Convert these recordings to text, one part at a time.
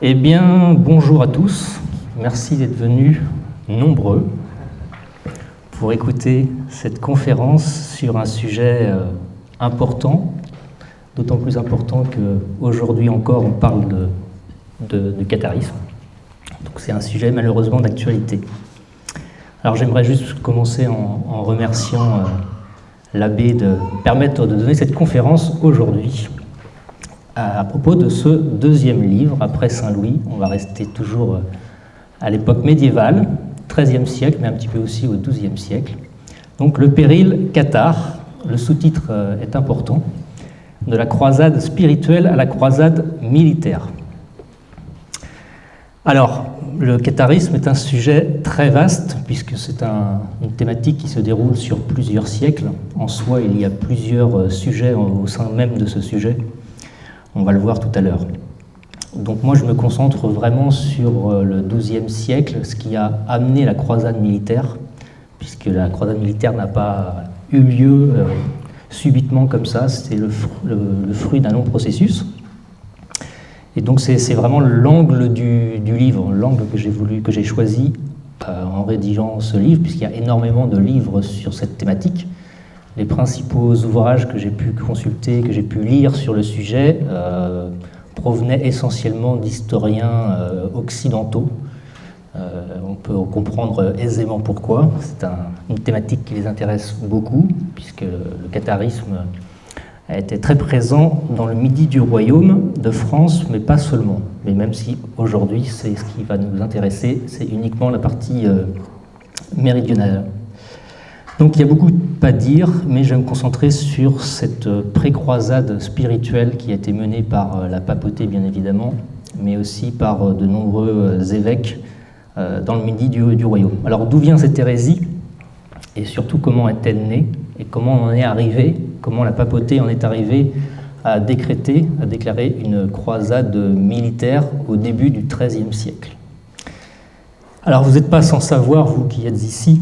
Eh bien, bonjour à tous. Merci d'être venus nombreux pour écouter cette conférence sur un sujet important, d'autant plus important qu'aujourd'hui encore on parle de catharisme. Donc c'est un sujet malheureusement d'actualité. Alors j'aimerais juste commencer en remerciant l'abbé de me permettre de donner cette conférence aujourd'hui à propos de ce deuxième livre, après Saint-Louis. On va rester toujours à l'époque médiévale, XIIIe siècle, mais un petit peu aussi au XIIe siècle. Donc le péril cathare, le sous-titre est important, de la croisade spirituelle à la croisade militaire. Alors, le catharisme est un sujet très vaste, puisque c'est une thématique qui se déroule sur plusieurs siècles. En soi, il y a plusieurs sujets au sein même de ce sujet. On va le voir tout à l'heure. Donc moi, je me concentre vraiment sur le XIIe siècle, ce qui a amené la croisade militaire, puisque la croisade militaire n'a pas eu lieu subitement comme ça, c'était le fruit d'un long processus. Et donc c'est vraiment l'angle du livre, l'angle que j'ai choisi en rédigeant ce livre, puisqu'il y a énormément de livres sur cette thématique. Les principaux ouvrages que j'ai pu consulter, que j'ai pu lire sur le sujet, provenaient essentiellement d'historiens occidentaux. On peut comprendre aisément pourquoi. C'est une thématique qui les intéresse beaucoup, puisque le catharisme a été très présent dans le midi du royaume de France, mais pas seulement. Mais même si aujourd'hui, c'est ce qui va nous intéresser, c'est uniquement la partie méridionale. Donc il y a beaucoup à dire, mais je vais me concentrer sur cette pré-croisade spirituelle qui a été menée par la papauté, bien évidemment, mais aussi par de nombreux évêques dans le midi du royaume. Alors d'où vient cette hérésie, et surtout comment est-elle née, et comment on en est arrivé, comment la papauté en est arrivée à déclarer une croisade militaire au début du XIIIe siècle. Alors vous n'êtes pas sans savoir, vous qui êtes ici,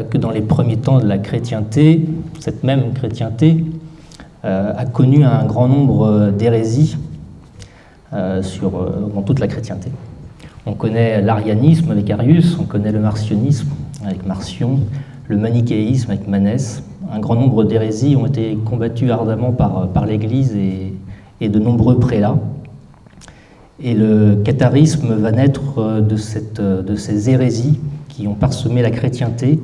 que dans les premiers temps de la chrétienté, cette même chrétienté a connu un grand nombre d'hérésies dans toute la chrétienté. On connaît l'arianisme avec Arius, on connaît le marcionisme avec Marcion, le manichéisme avec Manès. Un grand nombre d'hérésies ont été combattues ardemment par l'Église et de nombreux prélats. Et le catharisme va naître de ces hérésies qui ont parsemé la chrétienté.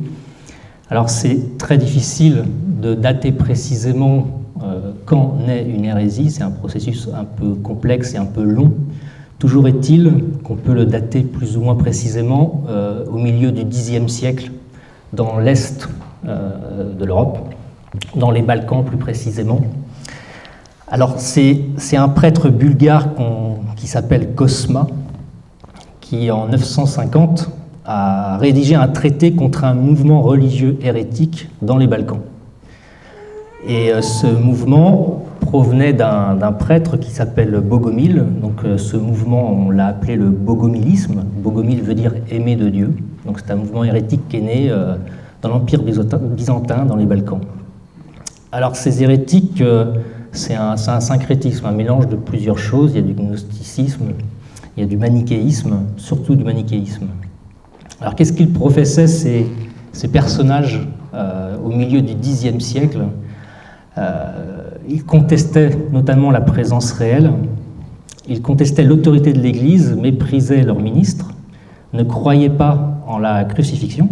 Alors c'est très difficile de dater précisément quand naît une hérésie, c'est un processus un peu complexe et un peu long. Toujours est-il qu'on peut le dater plus ou moins précisément au milieu du Xe siècle, dans l'est de l'Europe, dans les Balkans plus précisément. Alors c'est un prêtre bulgare qui s'appelle Cosma, qui en 950 a rédigé un traité contre un mouvement religieux hérétique dans les Balkans. Et ce mouvement provenait d'un prêtre qui s'appelle Bogomil. Donc ce mouvement, on l'a appelé le bogomilisme. Bogomil veut dire « aimé de Dieu ». Donc c'est un mouvement hérétique qui est né dans l'Empire byzantin, dans les Balkans. Alors ces hérétiques, c'est un syncrétisme, un mélange de plusieurs choses. Il y a du gnosticisme, il y a du manichéisme, surtout du manichéisme. Alors qu'est-ce qu'ils professaient ces personnages au milieu du Xe siècle? Ils contestaient notamment la présence réelle, ils contestaient l'autorité de l'Église, méprisaient leurs ministres, ne croyaient pas en la crucifixion.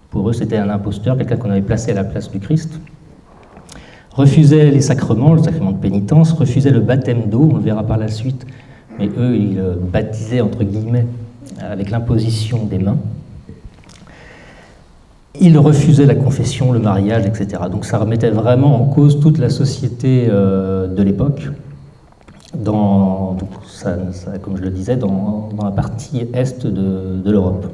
Pour eux, c'était un imposteur, quelqu'un qu'on avait placé à la place du Christ. Refusaient les sacrements, le sacrement de pénitence, refusaient le baptême d'eau, on le verra par la suite, mais eux, ils baptisaient entre guillemets avec l'imposition des mains. Ils refusaient la confession, le mariage, etc. Donc ça remettait vraiment en cause toute la société de l'époque, comme je le disais, dans la partie est de l'Europe.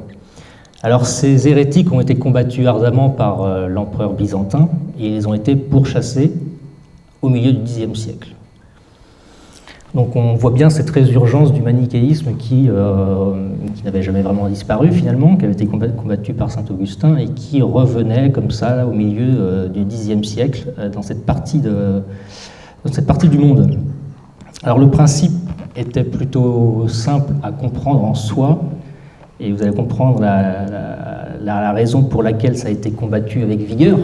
Alors ces hérétiques ont été combattus ardemment par l'empereur byzantin et ils ont été pourchassés au milieu du Xe siècle. Donc on voit bien cette résurgence du manichéisme qui n'avait jamais vraiment disparu finalement, qui avait été combattu par saint Augustin et qui revenait comme ça au milieu du Xe siècle dans cette partie du monde. Alors le principe était plutôt simple à comprendre en soi, et vous allez comprendre la raison pour laquelle ça a été combattu avec vigueur.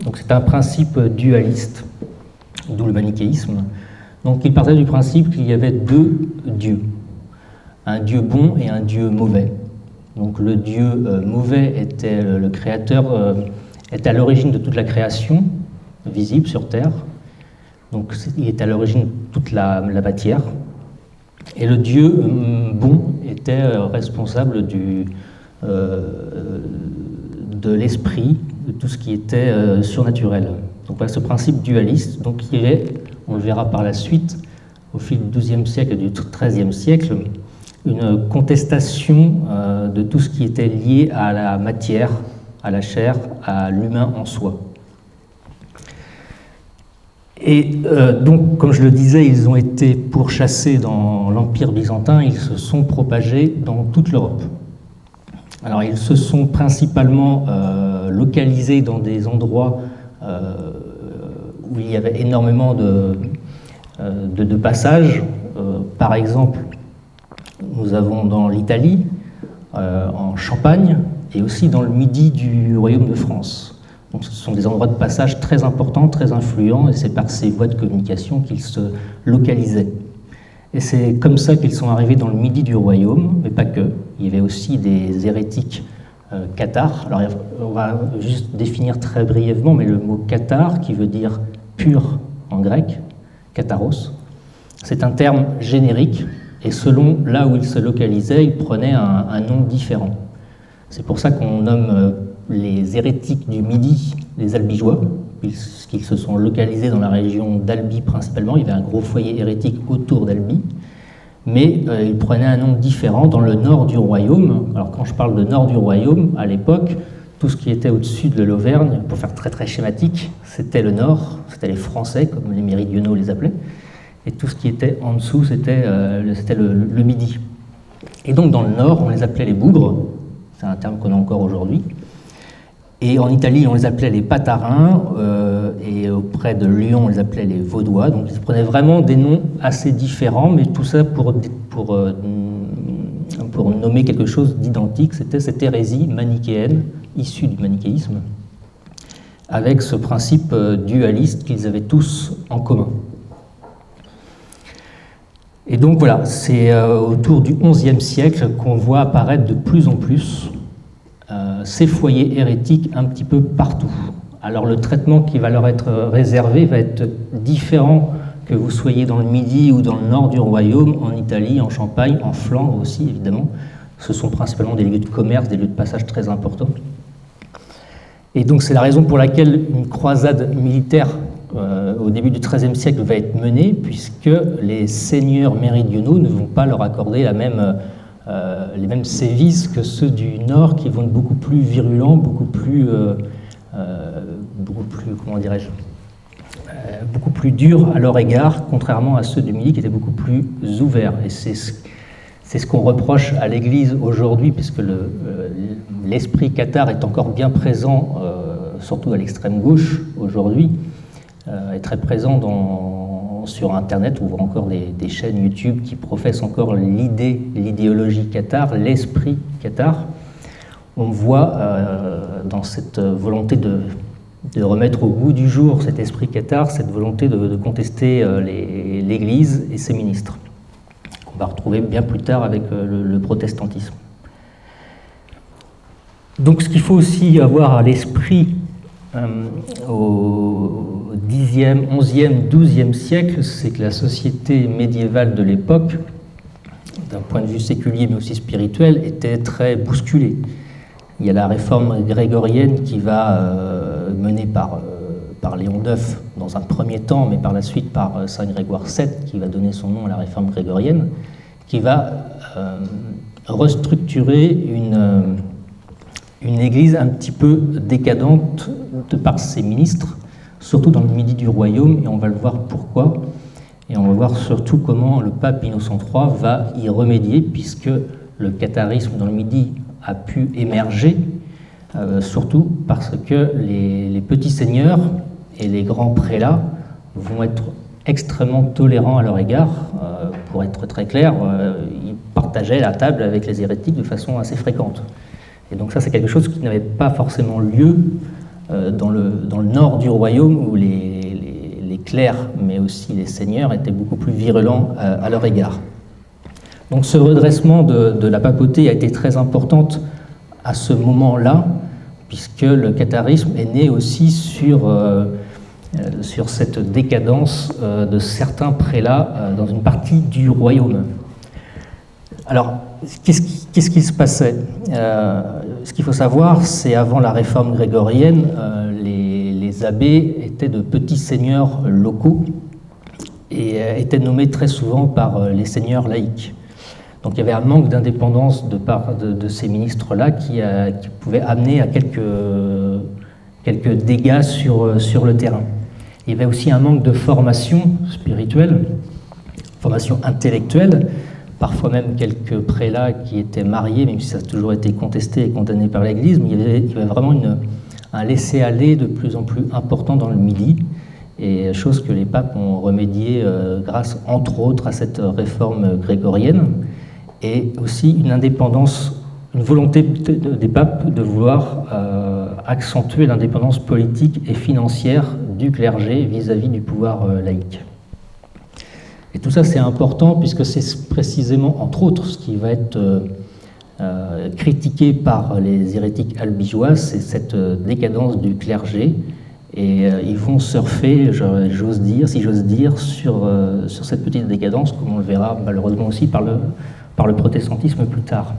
Donc c'est un principe dualiste, d'où le manichéisme. Donc il partait du principe qu'il y avait deux dieux, un dieu bon et un dieu mauvais. Donc le dieu mauvais était le créateur, était à l'origine de toute la création visible sur Terre. Donc il était à l'origine de toute la matière. Et le dieu bon était responsable de l'esprit, de tout ce qui était surnaturel. Donc voilà ce principe dualiste. Donc il y avait, on le verra par la suite, au fil du XIIe siècle et du XIIIe siècle, une contestation de tout ce qui était lié à la matière, à la chair, à l'humain en soi. Et donc, comme je le disais, ils ont été pourchassés dans l'Empire byzantin, ils se sont propagés dans toute l'Europe. Alors, ils se sont principalement localisés dans des endroits où il y avait énormément de passages. Par exemple, nous avons dans l'Italie, en Champagne, et aussi dans le midi du Royaume de France. Donc, ce sont des endroits de passage très importants, très influents, et c'est par ces voies de communication qu'ils se localisaient. Et c'est comme ça qu'ils sont arrivés dans le midi du royaume, mais pas que. Il y avait aussi des hérétiques cathares. Alors, on va juste définir très brièvement, mais le mot cathare, qui veut dire pur en grec, katharos, c'est un terme générique, et selon là où il se localisait, il prenait un nom différent. C'est pour ça qu'on nomme les hérétiques du Midi les albigeois, puisqu'ils se sont localisés dans la région d'Albi principalement. Il y avait un gros foyer hérétique autour d'Albi, mais ils prenaient un nom différent dans le nord du royaume. Alors quand je parle de nord du royaume, à l'époque, tout ce qui était au-dessus de l'Auvergne, pour faire très très schématique, c'était le nord, c'était les Français, comme les méridionaux les appelaient, et tout ce qui était en dessous, c'était le Midi. Et donc dans le nord, on les appelait les bougres, c'est un terme qu'on a encore aujourd'hui. Et en Italie, on les appelait les Patarins, et auprès de Lyon, on les appelait les Vaudois. Donc ils prenaient vraiment des noms assez différents, mais tout ça pour nommer quelque chose d'identique. C'était cette hérésie manichéenne, issue du manichéisme, avec ce principe dualiste qu'ils avaient tous en commun. Et donc voilà, c'est autour du XIe siècle qu'on voit apparaître de plus en plus ces foyers hérétiques un petit peu partout. Alors le traitement qui va leur être réservé va être différent que vous soyez dans le Midi ou dans le nord du royaume, en Italie, en Champagne, en Flandre aussi évidemment. Ce sont principalement des lieux de commerce, des lieux de passage très importants. Et donc c'est la raison pour laquelle une croisade militaire au début du XIIIe siècle va être menée, puisque les seigneurs méridionaux ne vont pas leur accorder les mêmes sévices que ceux du Nord, qui vont être beaucoup plus virulents, beaucoup plus comment dirais-je, beaucoup plus durs à leur égard, contrairement à ceux du Midi qui étaient beaucoup plus ouverts. Et c'est ce qu'on reproche à l'Église aujourd'hui, puisque l'esprit cathare est encore bien présent, surtout à l'extrême gauche aujourd'hui, est très présent sur Internet. On voit encore des chaînes YouTube qui professent encore l'idéologie cathare, l'esprit cathare. On voit dans cette volonté de remettre au goût du jour cet esprit cathare, cette volonté de contester l'Église et ses ministres, qu'on va retrouver bien plus tard avec le protestantisme. Donc ce qu'il faut aussi avoir à l'esprit au Xe, XIe, XIIe siècle, c'est que la société médiévale de l'époque, d'un point de vue séculier mais aussi spirituel, était très bousculée. Il y a la réforme grégorienne qui va menée par Léon IX dans un premier temps, mais par la suite par Saint Grégoire VII, qui va donner son nom à la réforme grégorienne, qui va restructurer une église un petit peu décadente de par ses ministres, surtout dans le Midi du royaume, et on va le voir pourquoi. Et on va voir surtout comment le pape Innocent III va y remédier, puisque le catharisme dans le Midi a pu émerger, surtout parce que les petits seigneurs et les grands prélats vont être extrêmement tolérants à leur égard. pour être très clair, il partageait la table avec les hérétiques de façon assez fréquente. Et donc ça, c'est quelque chose qui n'avait pas forcément lieu dans le nord du royaume, où les clercs, mais aussi les seigneurs, étaient beaucoup plus virulents à leur égard. Donc ce redressement de la papauté a été très importante à ce moment-là, puisque le catharisme est né aussi sur cette décadence de certains prélats dans une partie du royaume. Alors, qu'est-ce qui se passait? Ce qu'il faut savoir, c'est avant la réforme grégorienne, les abbés étaient de petits seigneurs locaux et étaient nommés très souvent par les seigneurs laïcs. Donc il y avait un manque d'indépendance de part de ces ministres-là qui pouvait amener à quelques dégâts sur le terrain. Il y avait aussi un manque de formation spirituelle, formation intellectuelle, parfois même quelques prélats qui étaient mariés, même si ça a toujours été contesté et condamné par l'Église, mais il y avait vraiment un laisser-aller de plus en plus important dans le Midi, et chose que les papes ont remédié grâce, entre autres, à cette réforme grégorienne, et aussi une indépendance, une volonté des papes de vouloir accentuer l'indépendance politique et financière du clergé vis-à-vis du pouvoir laïque. Et tout ça, c'est important puisque c'est précisément, entre autres, ce qui va être critiqué par les hérétiques albigeois, c'est cette décadence du clergé. Et ils vont surfer, si j'ose dire, sur cette petite décadence, comme on le verra malheureusement aussi par le protestantisme plus tard.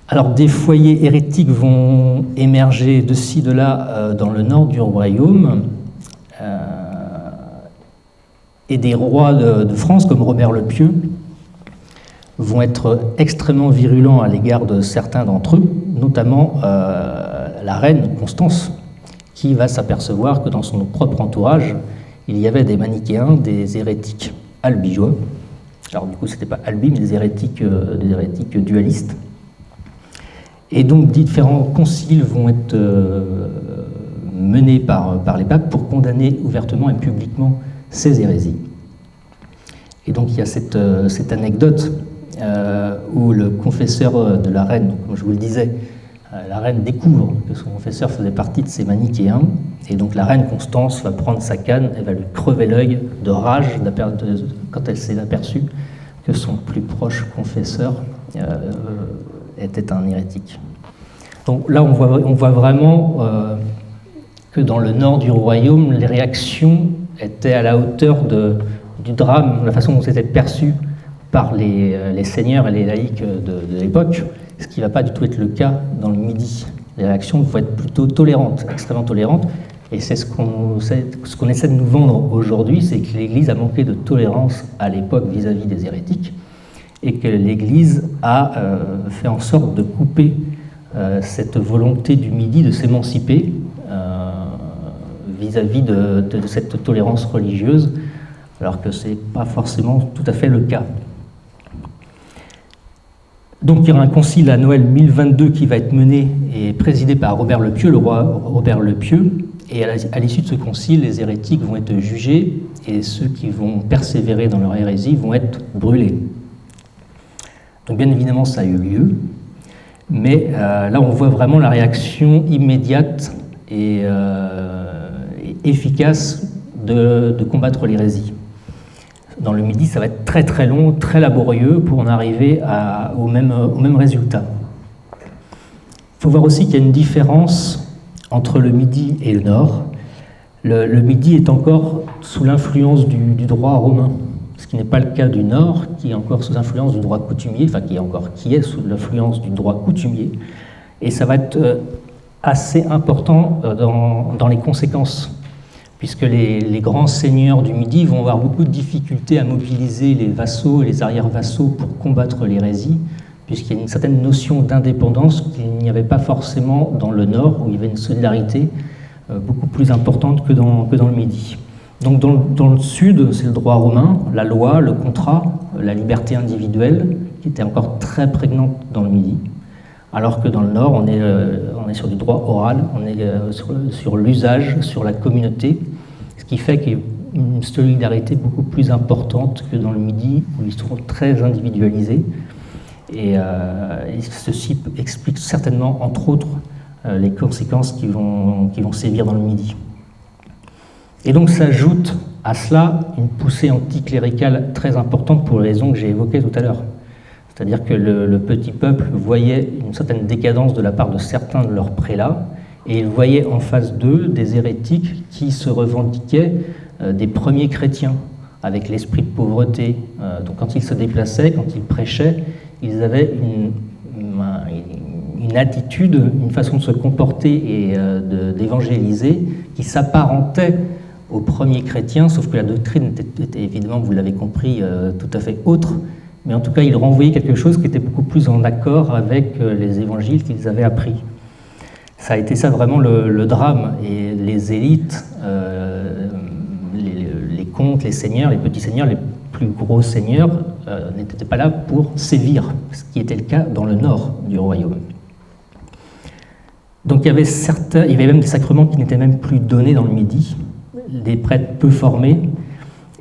Alors des foyers hérétiques vont émerger de ci, de là dans le nord du royaume, et des rois de France comme Robert le Pieux vont être extrêmement virulents à l'égard de certains d'entre eux, notamment la reine Constance, qui va s'apercevoir que dans son propre entourage, il y avait des manichéens, des hérétiques albigeois. Alors du coup, ce n'était pas albi, mais des hérétiques dualistes. Et donc différents conciles vont être menés par les papes pour condamner ouvertement et publiquement ces hérésies. Et donc il y a cette anecdote où le confesseur de la reine, comme je vous le disais, la reine découvre que son confesseur faisait partie de ces manichéens, et donc la reine Constance va prendre sa canne et va lui crever l'œil de rage quand elle s'est aperçue que son plus proche confesseur était un hérétique. Donc là, on voit vraiment que dans le nord du royaume, les réactions étaient à la hauteur du drame, la façon dont c'était perçu par les seigneurs et les laïcs de l'époque, ce qui ne va pas du tout être le cas dans le Midi. Les réactions vont être plutôt tolérantes, extrêmement tolérantes, et c'est ce qu'on essaie de nous vendre aujourd'hui, c'est que l'Église a manqué de tolérance à l'époque vis-à-vis des hérétiques, et que l'Église a fait en sorte de couper cette volonté du Midi de s'émanciper vis-à-vis de cette tolérance religieuse, alors que ce n'est pas forcément tout à fait le cas. Donc il y aura un concile à Noël 1022 qui va être mené et présidé par Robert le Pieux, le roi Robert le Pieux, et à l'issue de ce concile, les hérétiques vont être jugés et ceux qui vont persévérer dans leur hérésie vont être brûlés. Donc bien évidemment ça a eu lieu, mais là on voit vraiment la réaction immédiate et efficace de combattre l'hérésie. Dans le Midi, ça va être très très long, très laborieux pour en arriver au même résultat. Il faut voir aussi qu'il y a une différence entre le Midi et le Nord. Le Midi est encore sous l'influence du droit romain, ce qui n'est pas le cas du Nord, qui est encore sous l'influence du droit coutumier, enfin qui est sous l'influence du droit coutumier. Et ça va être assez important dans les conséquences, puisque les grands seigneurs du Midi vont avoir beaucoup de difficultés à mobiliser les vassaux et les arrière-vassaux pour combattre l'hérésie, puisqu'il y a une certaine notion d'indépendance qu'il n'y avait pas forcément dans le Nord, où il y avait une solidarité beaucoup plus importante que dans le Midi. Donc dans le Sud, c'est le droit romain, la loi, le contrat, la liberté individuelle, qui était encore très prégnante dans le Midi, alors que dans le Nord, on est sur du droit oral, on est sur l'usage, sur la communauté, ce qui fait qu'il une solidarité beaucoup plus importante que dans le Midi, où ils sont très individualisés. Et ceci explique certainement, entre autres, les conséquences qui vont sévir dans le Midi. Et donc s'ajoute à cela une poussée anticléricale très importante pour les raisons que j'ai évoquées tout à l'heure. C'est-à-dire que le petit peuple voyait une certaine décadence de la part de certains de leurs prélats, et il voyait en face d'eux des hérétiques qui se revendiquaient des premiers chrétiens, avec l'esprit de pauvreté. Donc quand ils se déplaçaient, quand ils prêchaient, ils avaient une attitude, une façon de se comporter et d'évangéliser qui s'apparentait aux premiers chrétiens, sauf que la doctrine était évidemment, vous l'avez compris, tout à fait autre, mais en tout cas, ils renvoyaient quelque chose qui était beaucoup plus en accord avec les évangiles qu'ils avaient appris. Ça a été ça vraiment le drame, et les élites, les comtes, les seigneurs, les petits seigneurs, les plus gros seigneurs n'étaient pas là pour sévir, ce qui était le cas dans le nord du royaume. Donc il y avait même des sacrements qui n'étaient même plus donnés dans le Midi, des prêtres peu formés,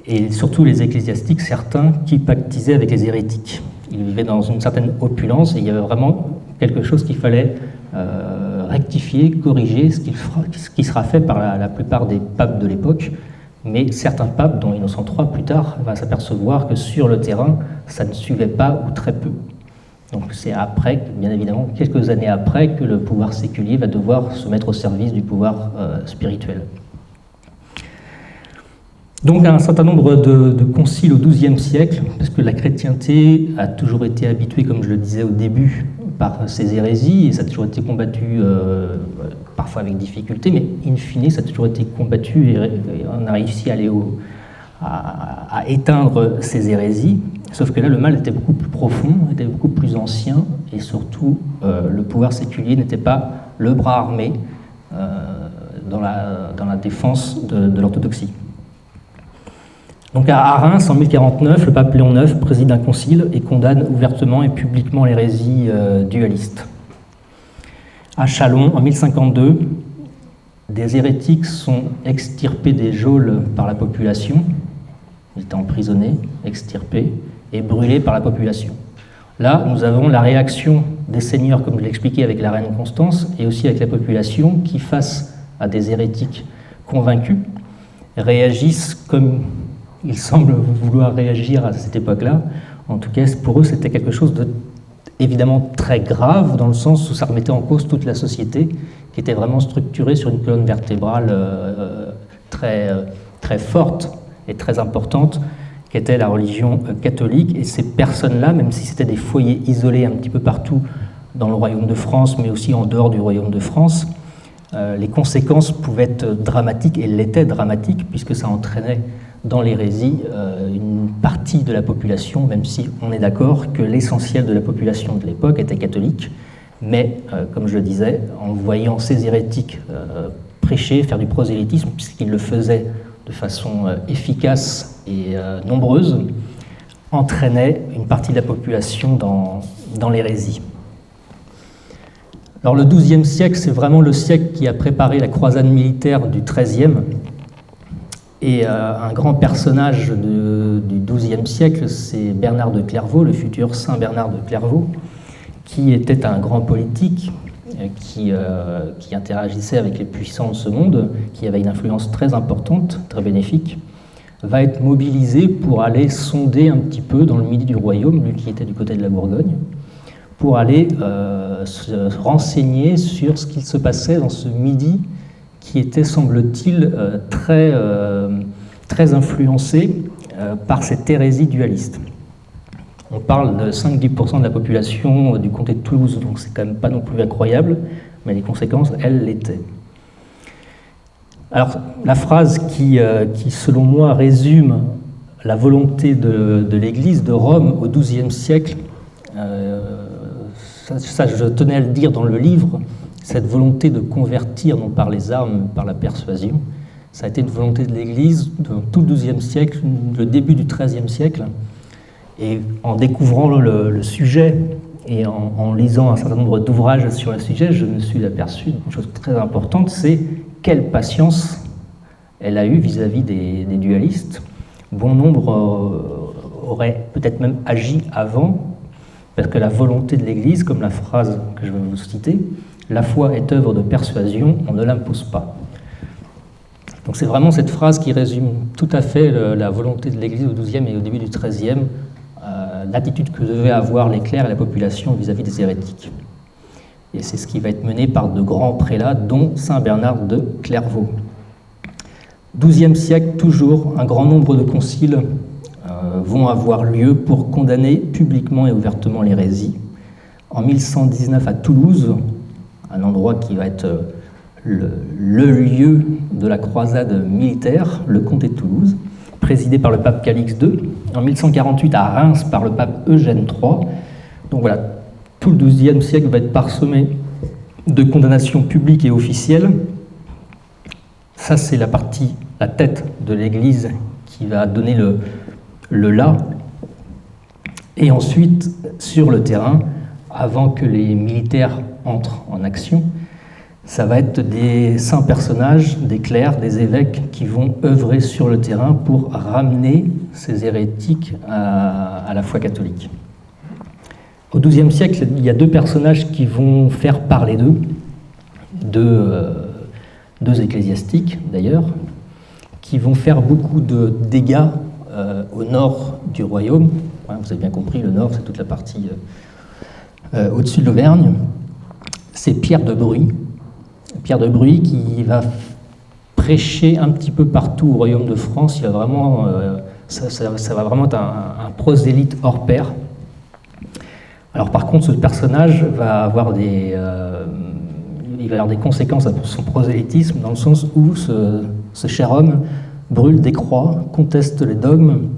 et surtout les ecclésiastiques, certains qui pactisaient avec les hérétiques. Ils vivaient dans une certaine opulence, et il y avait vraiment quelque chose qu'il fallait rectifier, corriger, ce qui sera fait par la plupart des papes de l'époque, mais certains papes, dont Innocent III plus tard, va s'apercevoir que sur le terrain, ça ne suivait pas ou très peu. Donc c'est après, bien évidemment, quelques années après, que le pouvoir séculier va devoir se mettre au service du pouvoir spirituel. Donc un certain nombre de conciles au XIIe siècle, parce que la chrétienté a toujours été habituée, comme je le disais au début, par ces hérésies, et ça a toujours été combattu, parfois avec difficulté, mais in fine, ça a toujours été combattu, et on a réussi à aller à éteindre ces hérésies, sauf que là, le mal était beaucoup plus profond, était beaucoup plus ancien, et surtout, le pouvoir séculier n'était pas le bras armé dans la défense de l'orthodoxie. Donc à Reims, en 1049, le pape Léon IX préside un concile et condamne ouvertement et publiquement l'hérésie dualiste. À Châlons, en 1052, des hérétiques sont extirpés des geôles par la population, ils étaient emprisonnés, extirpés et brûlés par la population. Là, nous avons la réaction des seigneurs, comme je l'ai expliqué avec la reine Constance, et aussi avec la population qui, face à des hérétiques convaincus, réagissent comme ils semblent vouloir réagir à cette époque-là. En tout cas, pour eux, c'était quelque chose de évidemment très grave, dans le sens où ça remettait en cause toute la société, qui était vraiment structurée sur une colonne vertébrale très forte et très importante, qui était la religion catholique. Et ces personnes-là, même si c'était des foyers isolés un petit peu partout dans le royaume de France, mais aussi en dehors du royaume de France, les conséquences pouvaient être dramatiques, et l'étaient dramatiques, puisque ça entraînait dans l'hérésie une partie de la population, même si on est d'accord que l'essentiel de la population de l'époque était catholique, mais comme je le disais, en voyant ces hérétiques prêcher, faire du prosélytisme, puisqu'ils le faisaient de façon efficace et nombreuse, entraînait une partie de la population dans l'hérésie. Alors le XIIe siècle, c'est vraiment le siècle qui a préparé la croisade militaire du XIIIe. Et un grand personnage du XIIe siècle, c'est Bernard de Clairvaux, le futur saint Bernard de Clairvaux, qui était un grand politique, qui interagissait avec les puissants de ce monde, qui avait une influence très importante, très bénéfique, va être mobilisé pour aller sonder un petit peu dans le midi du royaume, lui qui était du côté de la Bourgogne, pour aller se renseigner sur ce qu'il se passait dans ce midi qui était, semble-t-il, très influencé par cette hérésie dualiste. On parle de 5-10% de la population du comté de Toulouse, donc c'est quand même pas non plus incroyable, mais les conséquences, elles, l'étaient. Alors, la phrase qui, selon moi, résume la volonté de l'Église de Rome au XIIe siècle, ça je tenais à le dire dans le livre, cette volonté de convertir, non par les armes, mais par la persuasion, ça a été une volonté de l'Église de tout le XIIe siècle, le début du XIIIe siècle. Et en découvrant le sujet et en lisant un certain nombre d'ouvrages sur le sujet, je me suis aperçu d'une chose très importante, c'est quelle patience elle a eu vis-à-vis des dualistes. Bon nombre auraient peut-être même agi avant, parce que la volonté de l'Église, comme la phrase que je vais vous citer, « La foi est œuvre de persuasion, on ne l'impose pas ». Donc c'est vraiment cette phrase qui résume tout à fait la volonté de l'Église au XIIe et au début du XIIIe, l'attitude que devaient avoir les clercs et la population vis-à-vis des hérétiques. Et c'est ce qui va être mené par de grands prélats, dont saint Bernard de Clairvaux. XIIe siècle, toujours, un grand nombre de conciles vont avoir lieu pour condamner publiquement et ouvertement l'hérésie. En 1119 à Toulouse, un endroit qui va être le lieu de la croisade militaire, le comté de Toulouse, présidé par le pape Calix II. En 1148 à Reims par le pape Eugène III. Donc voilà, tout le XIIe siècle va être parsemé de condamnations publiques et officielles. Ça, c'est la tête de l'Église qui va donner le là. Et ensuite, sur le terrain, avant que les militaires entrent en action, ça va être des saints personnages, des clercs, des évêques qui vont œuvrer sur le terrain pour ramener ces hérétiques à la foi catholique. Au XIIe siècle, il y a deux personnages qui vont faire parler d'eux, deux ecclésiastiques d'ailleurs, qui vont faire beaucoup de dégâts au nord du royaume. Vous avez bien compris, le nord, c'est toute la partie au-dessus de l'Auvergne. C'est Pierre de Bruy. Pierre de Bruy qui va prêcher un petit peu partout au royaume de France. Il va vraiment, ça va vraiment être un prosélyte hors pair. Alors par contre, ce personnage va avoir il va avoir des conséquences à son prosélytisme, dans le sens où ce cher homme brûle des croix, conteste les dogmes,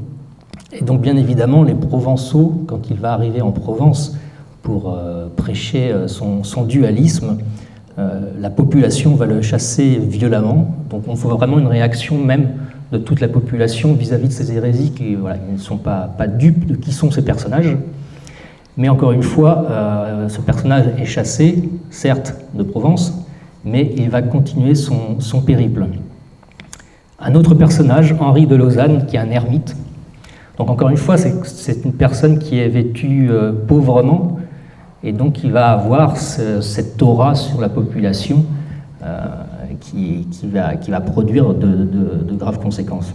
et donc bien évidemment les Provençaux, quand il va arriver en Provence pour prêcher son dualisme, la population va le chasser violemment. Donc on voit vraiment une réaction même de toute la population vis-à-vis de ces hérésies qui ils ne sont pas dupes de qui sont ces personnages. Mais encore une fois, ce personnage est chassé, certes de Provence, mais il va continuer son périple. Un autre personnage, Henri de Lausanne, qui est un ermite. Donc encore une fois, c'est une personne qui est vêtue pauvrement, et donc il va avoir cette aura sur la population qui va produire de graves conséquences.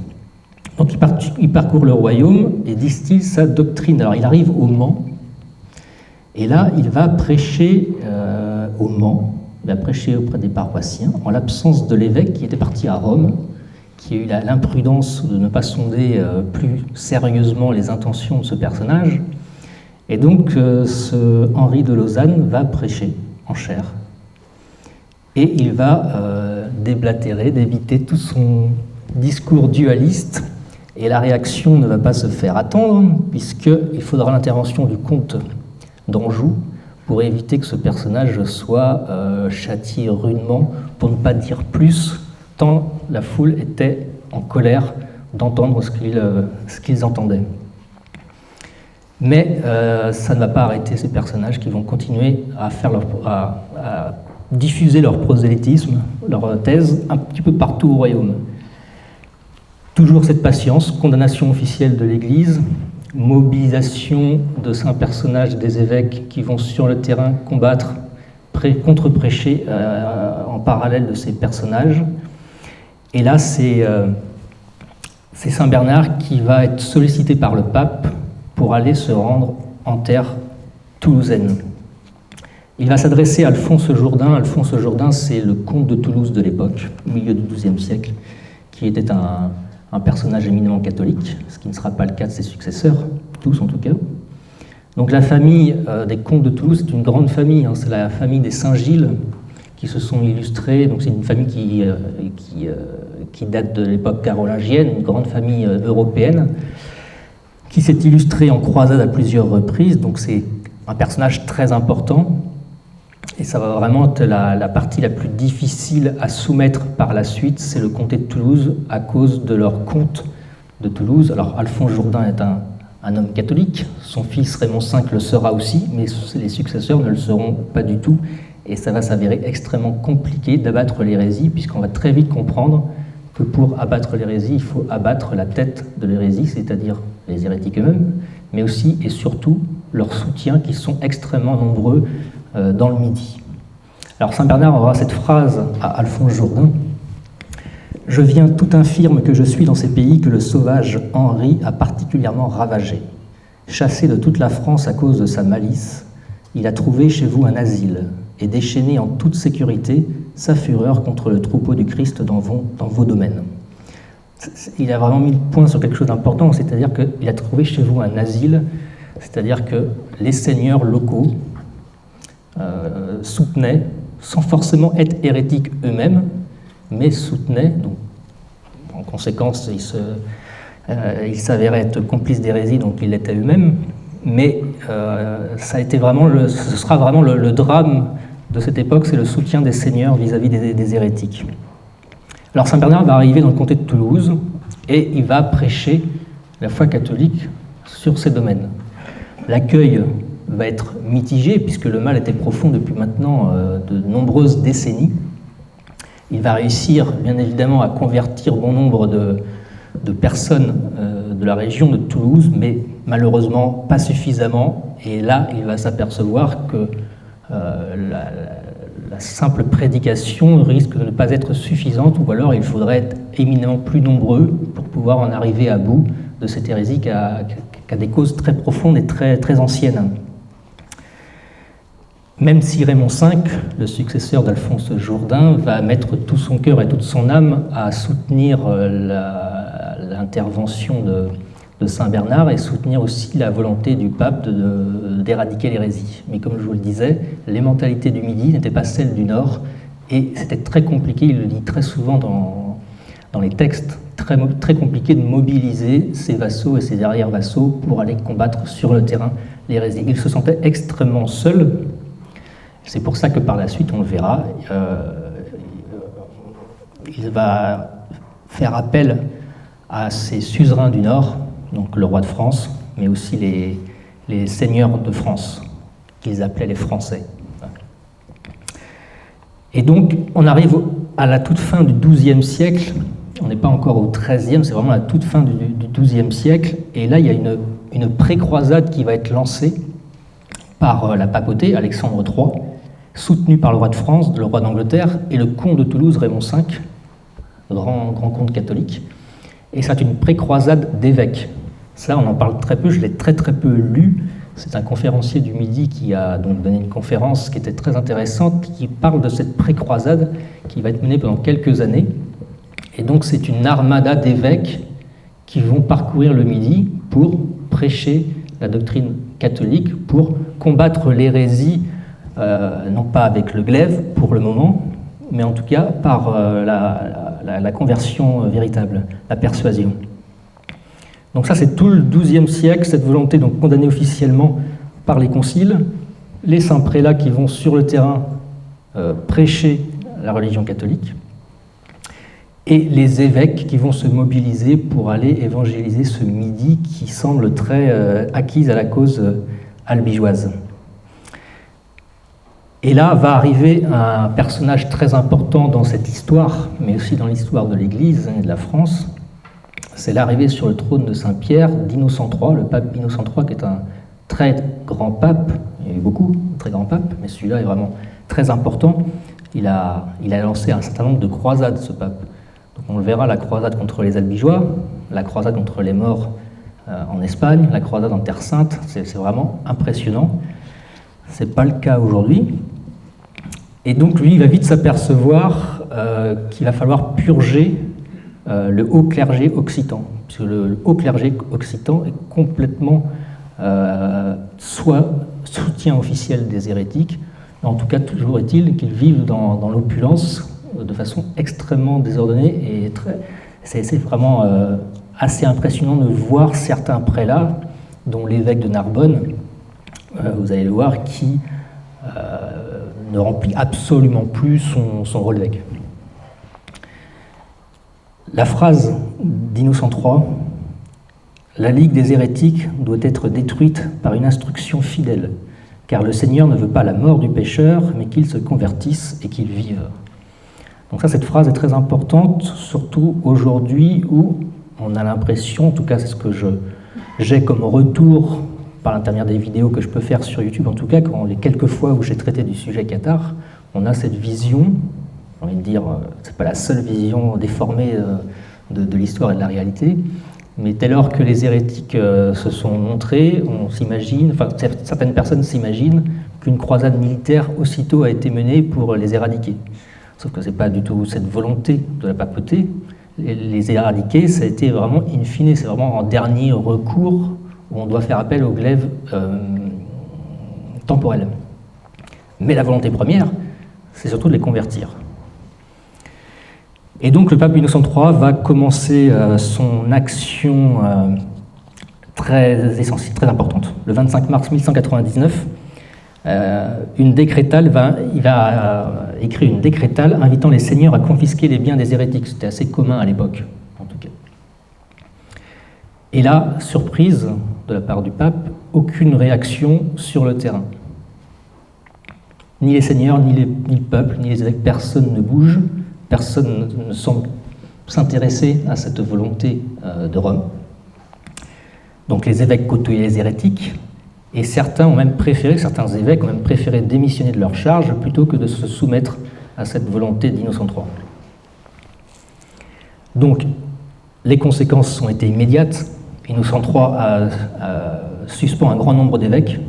Donc il parcourt le royaume et distille sa doctrine. Alors il arrive au Mans, et là il va prêcher au Mans, il va prêcher auprès des paroissiens, en l'absence de l'évêque qui était parti à Rome, qui a eu l'imprudence de ne pas sonder plus sérieusement les intentions de ce personnage. Et donc, ce Henri de Lausanne va prêcher en chair. Et il va déblatérer, débiter tout son discours dualiste. Et la réaction ne va pas se faire attendre, puisqu'il faudra l'intervention du comte d'Anjou pour éviter que ce personnage soit châtié rudement, pour ne pas dire plus, tant la foule était en colère d'entendre ce qu'ils entendaient. Mais ça ne va pas arrêter ces personnages qui vont continuer à diffuser leur prosélytisme, leur thèse, un petit peu partout au royaume. Toujours cette patience, condamnation officielle de l'Église, mobilisation de saints personnages, des évêques qui vont sur le terrain combattre, contre-prêcher en parallèle de ces personnages. Et là, c'est saint Bernard qui va être sollicité par le pape pour aller se rendre en terre toulousaine. Il va s'adresser à Alphonse Jourdain. Alphonse Jourdain, c'est le comte de Toulouse de l'époque, au milieu du XIIe siècle, qui était un personnage éminemment catholique, ce qui ne sera pas le cas de ses successeurs, tous en tout cas. Donc la famille des comtes de Toulouse, c'est une grande famille, c'est la famille des Saint-Gilles, qui se sont illustrés. Donc c'est une famille qui date de l'époque carolingienne, une grande famille européenne, qui s'est illustrée en croisade à plusieurs reprises. Donc c'est un personnage très important, et ça va vraiment être la partie la plus difficile à soumettre par la suite, c'est le comté de Toulouse, à cause de leur comte de Toulouse. Alors Alphonse Jourdain est un homme catholique, son fils Raymond V le sera aussi, mais les successeurs ne le seront pas du tout, et ça va s'avérer extrêmement compliqué d'abattre l'hérésie, puisqu'on va très vite comprendre que pour abattre l'hérésie, il faut abattre la tête de l'hérésie, c'est-à-dire les hérétiques eux-mêmes, mais aussi et surtout leurs soutiens qui sont extrêmement nombreux dans le Midi. Alors saint Bernard aura cette phrase à Alphonse Jourdain: « Je viens tout infirme que je suis dans ces pays que le sauvage Henri a particulièrement ravagé. Chassé de toute la France à cause de sa malice, il a trouvé chez vous un asile et déchaîné en toute sécurité sa fureur contre le troupeau du Christ dans vos domaines. » Il a vraiment mis le point sur quelque chose d'important, c'est-à-dire qu'il a trouvé chez vous un asile, c'est-à-dire que les seigneurs locaux soutenaient, sans forcément être hérétiques eux-mêmes, mais soutenaient, donc, en conséquence, ils s'avéraient être complices d'hérésie, donc ils l'étaient eux-mêmes, mais ça a été vraiment ce sera vraiment le drame de cette époque, c'est le soutien des seigneurs vis-à-vis des hérétiques. Alors saint Bernard va arriver dans le comté de Toulouse et il va prêcher la foi catholique sur ces domaines. L'accueil va être mitigé puisque le mal était profond depuis maintenant de nombreuses décennies. Il va réussir bien évidemment à convertir bon nombre de personnes de la région de Toulouse, mais malheureusement pas suffisamment. Et là, il va s'apercevoir que la simple prédication risque de ne pas être suffisante, ou alors il faudrait être éminemment plus nombreux pour pouvoir en arriver à bout de cette hérésie qui a des causes très profondes et très, très anciennes. Même si Raymond V, le successeur d'Alphonse Jourdain, va mettre tout son cœur et toute son âme à soutenir l'intervention de saint Bernard et soutenir aussi la volonté du pape d'éradiquer l'hérésie. Mais comme je vous le disais, les mentalités du Midi n'étaient pas celles du Nord et c'était très compliqué, il le dit très souvent dans les textes, très, très compliqué de mobiliser ses vassaux et ses arrière-vassaux pour aller combattre sur le terrain l'hérésie. Il se sentait extrêmement seul. C'est pour ça que par la suite, on le verra, il va faire appel à ses suzerains du Nord, donc le roi de France, mais aussi les seigneurs de France, qu'ils appelaient les Français. Et donc, on arrive à la toute fin du XIIe siècle, on n'est pas encore au XIIIe, c'est vraiment la toute fin du XIIe siècle, et là, il y a une pré-croisade qui va être lancée par la papauté, Alexandre III, soutenu par le roi de France, le roi d'Angleterre, et le comte de Toulouse, Raymond V, grand comte catholique. Et c'est une pré-croisade d'évêques. Ça, on en parle très peu, je l'ai très très peu lu. C'est un conférencier du Midi qui a donc donné une conférence qui était très intéressante, qui parle de cette pré-croisade qui va être menée pendant quelques années. Et donc c'est une armada d'évêques qui vont parcourir le Midi pour prêcher la doctrine catholique, pour combattre l'hérésie, non pas avec le glaive pour le moment, mais en tout cas par la conversion véritable, la persuasion. Donc ça, c'est tout le XIIe siècle, cette volonté donc condamnée officiellement par les conciles, les saints prélats qui vont sur le terrain prêcher la religion catholique, et les évêques qui vont se mobiliser pour aller évangéliser ce Midi qui semble très acquise à la cause albigeoise. Et là va arriver un personnage très important dans cette histoire, mais aussi dans l'histoire de l'Église et de la France. C'est l'arrivée sur le trône de Saint-Pierre d'Innocent III, le pape Innocent III, qui est un très grand pape. Il y a eu beaucoup de très grands papes, mais celui-là est vraiment très important. Il a lancé un certain nombre de croisades, ce pape. Donc on le verra, la croisade contre les albigeois, la croisade contre les morts en Espagne, la croisade en Terre Sainte, c'est vraiment impressionnant. Ce n'est pas le cas aujourd'hui. Et donc lui, il va vite s'apercevoir qu'il va falloir purger le haut clergé occitan, puisque le haut clergé occitan est complètement soit soutien officiel des hérétiques, mais en tout cas toujours est-il qu'ils vivent dans l'opulence de façon extrêmement désordonnée, et c'est vraiment assez impressionnant de voir certains prélats, dont l'évêque de Narbonne, vous allez le voir, qui ne remplit absolument plus son rôle d'évêque. La phrase d'Innocent III, « La Ligue des hérétiques doit être détruite par une instruction fidèle, car le Seigneur ne veut pas la mort du pécheur, mais qu'il se convertisse et qu'il vive. » Donc ça, cette phrase est très importante, surtout aujourd'hui où on a l'impression, en tout cas c'est ce que j'ai comme retour par l'intermédiaire des vidéos que je peux faire sur YouTube, en tout cas, quand les quelques fois où j'ai traité du sujet Qatar, on a cette vision, j'ai envie de dire, c'est pas la seule vision déformée de l'histoire et de la réalité, mais dès lors que les hérétiques se sont montrés, on s'imagine, enfin certaines personnes s'imaginent qu'une croisade militaire aussitôt a été menée pour les éradiquer. Sauf que ce n'est pas du tout cette volonté de la papauté. Les éradiquer, ça a été vraiment in fine, c'est vraiment en dernier recours où on doit faire appel aux glaives temporels. Mais la volonté première, c'est surtout de les convertir. Et donc le pape Innocent III va commencer son action très essentielle, très importante. Le 25 mars 1199, il va écrire une décrétale invitant les seigneurs à confisquer les biens des hérétiques. C'était assez commun à l'époque, en tout cas. Et là, surprise de la part du pape, aucune réaction sur le terrain. Ni les seigneurs, ni le peuple, ni les évêques, personne ne bouge, personne ne semble s'intéresser à cette volonté de Rome. Donc les évêques côtoyaient les hérétiques, et certains évêques ont même préféré démissionner de leur charge plutôt que de se soumettre à cette volonté d'Innocent III. Donc, les conséquences ont été immédiates. Innocent III suspend un grand nombre d'évêques,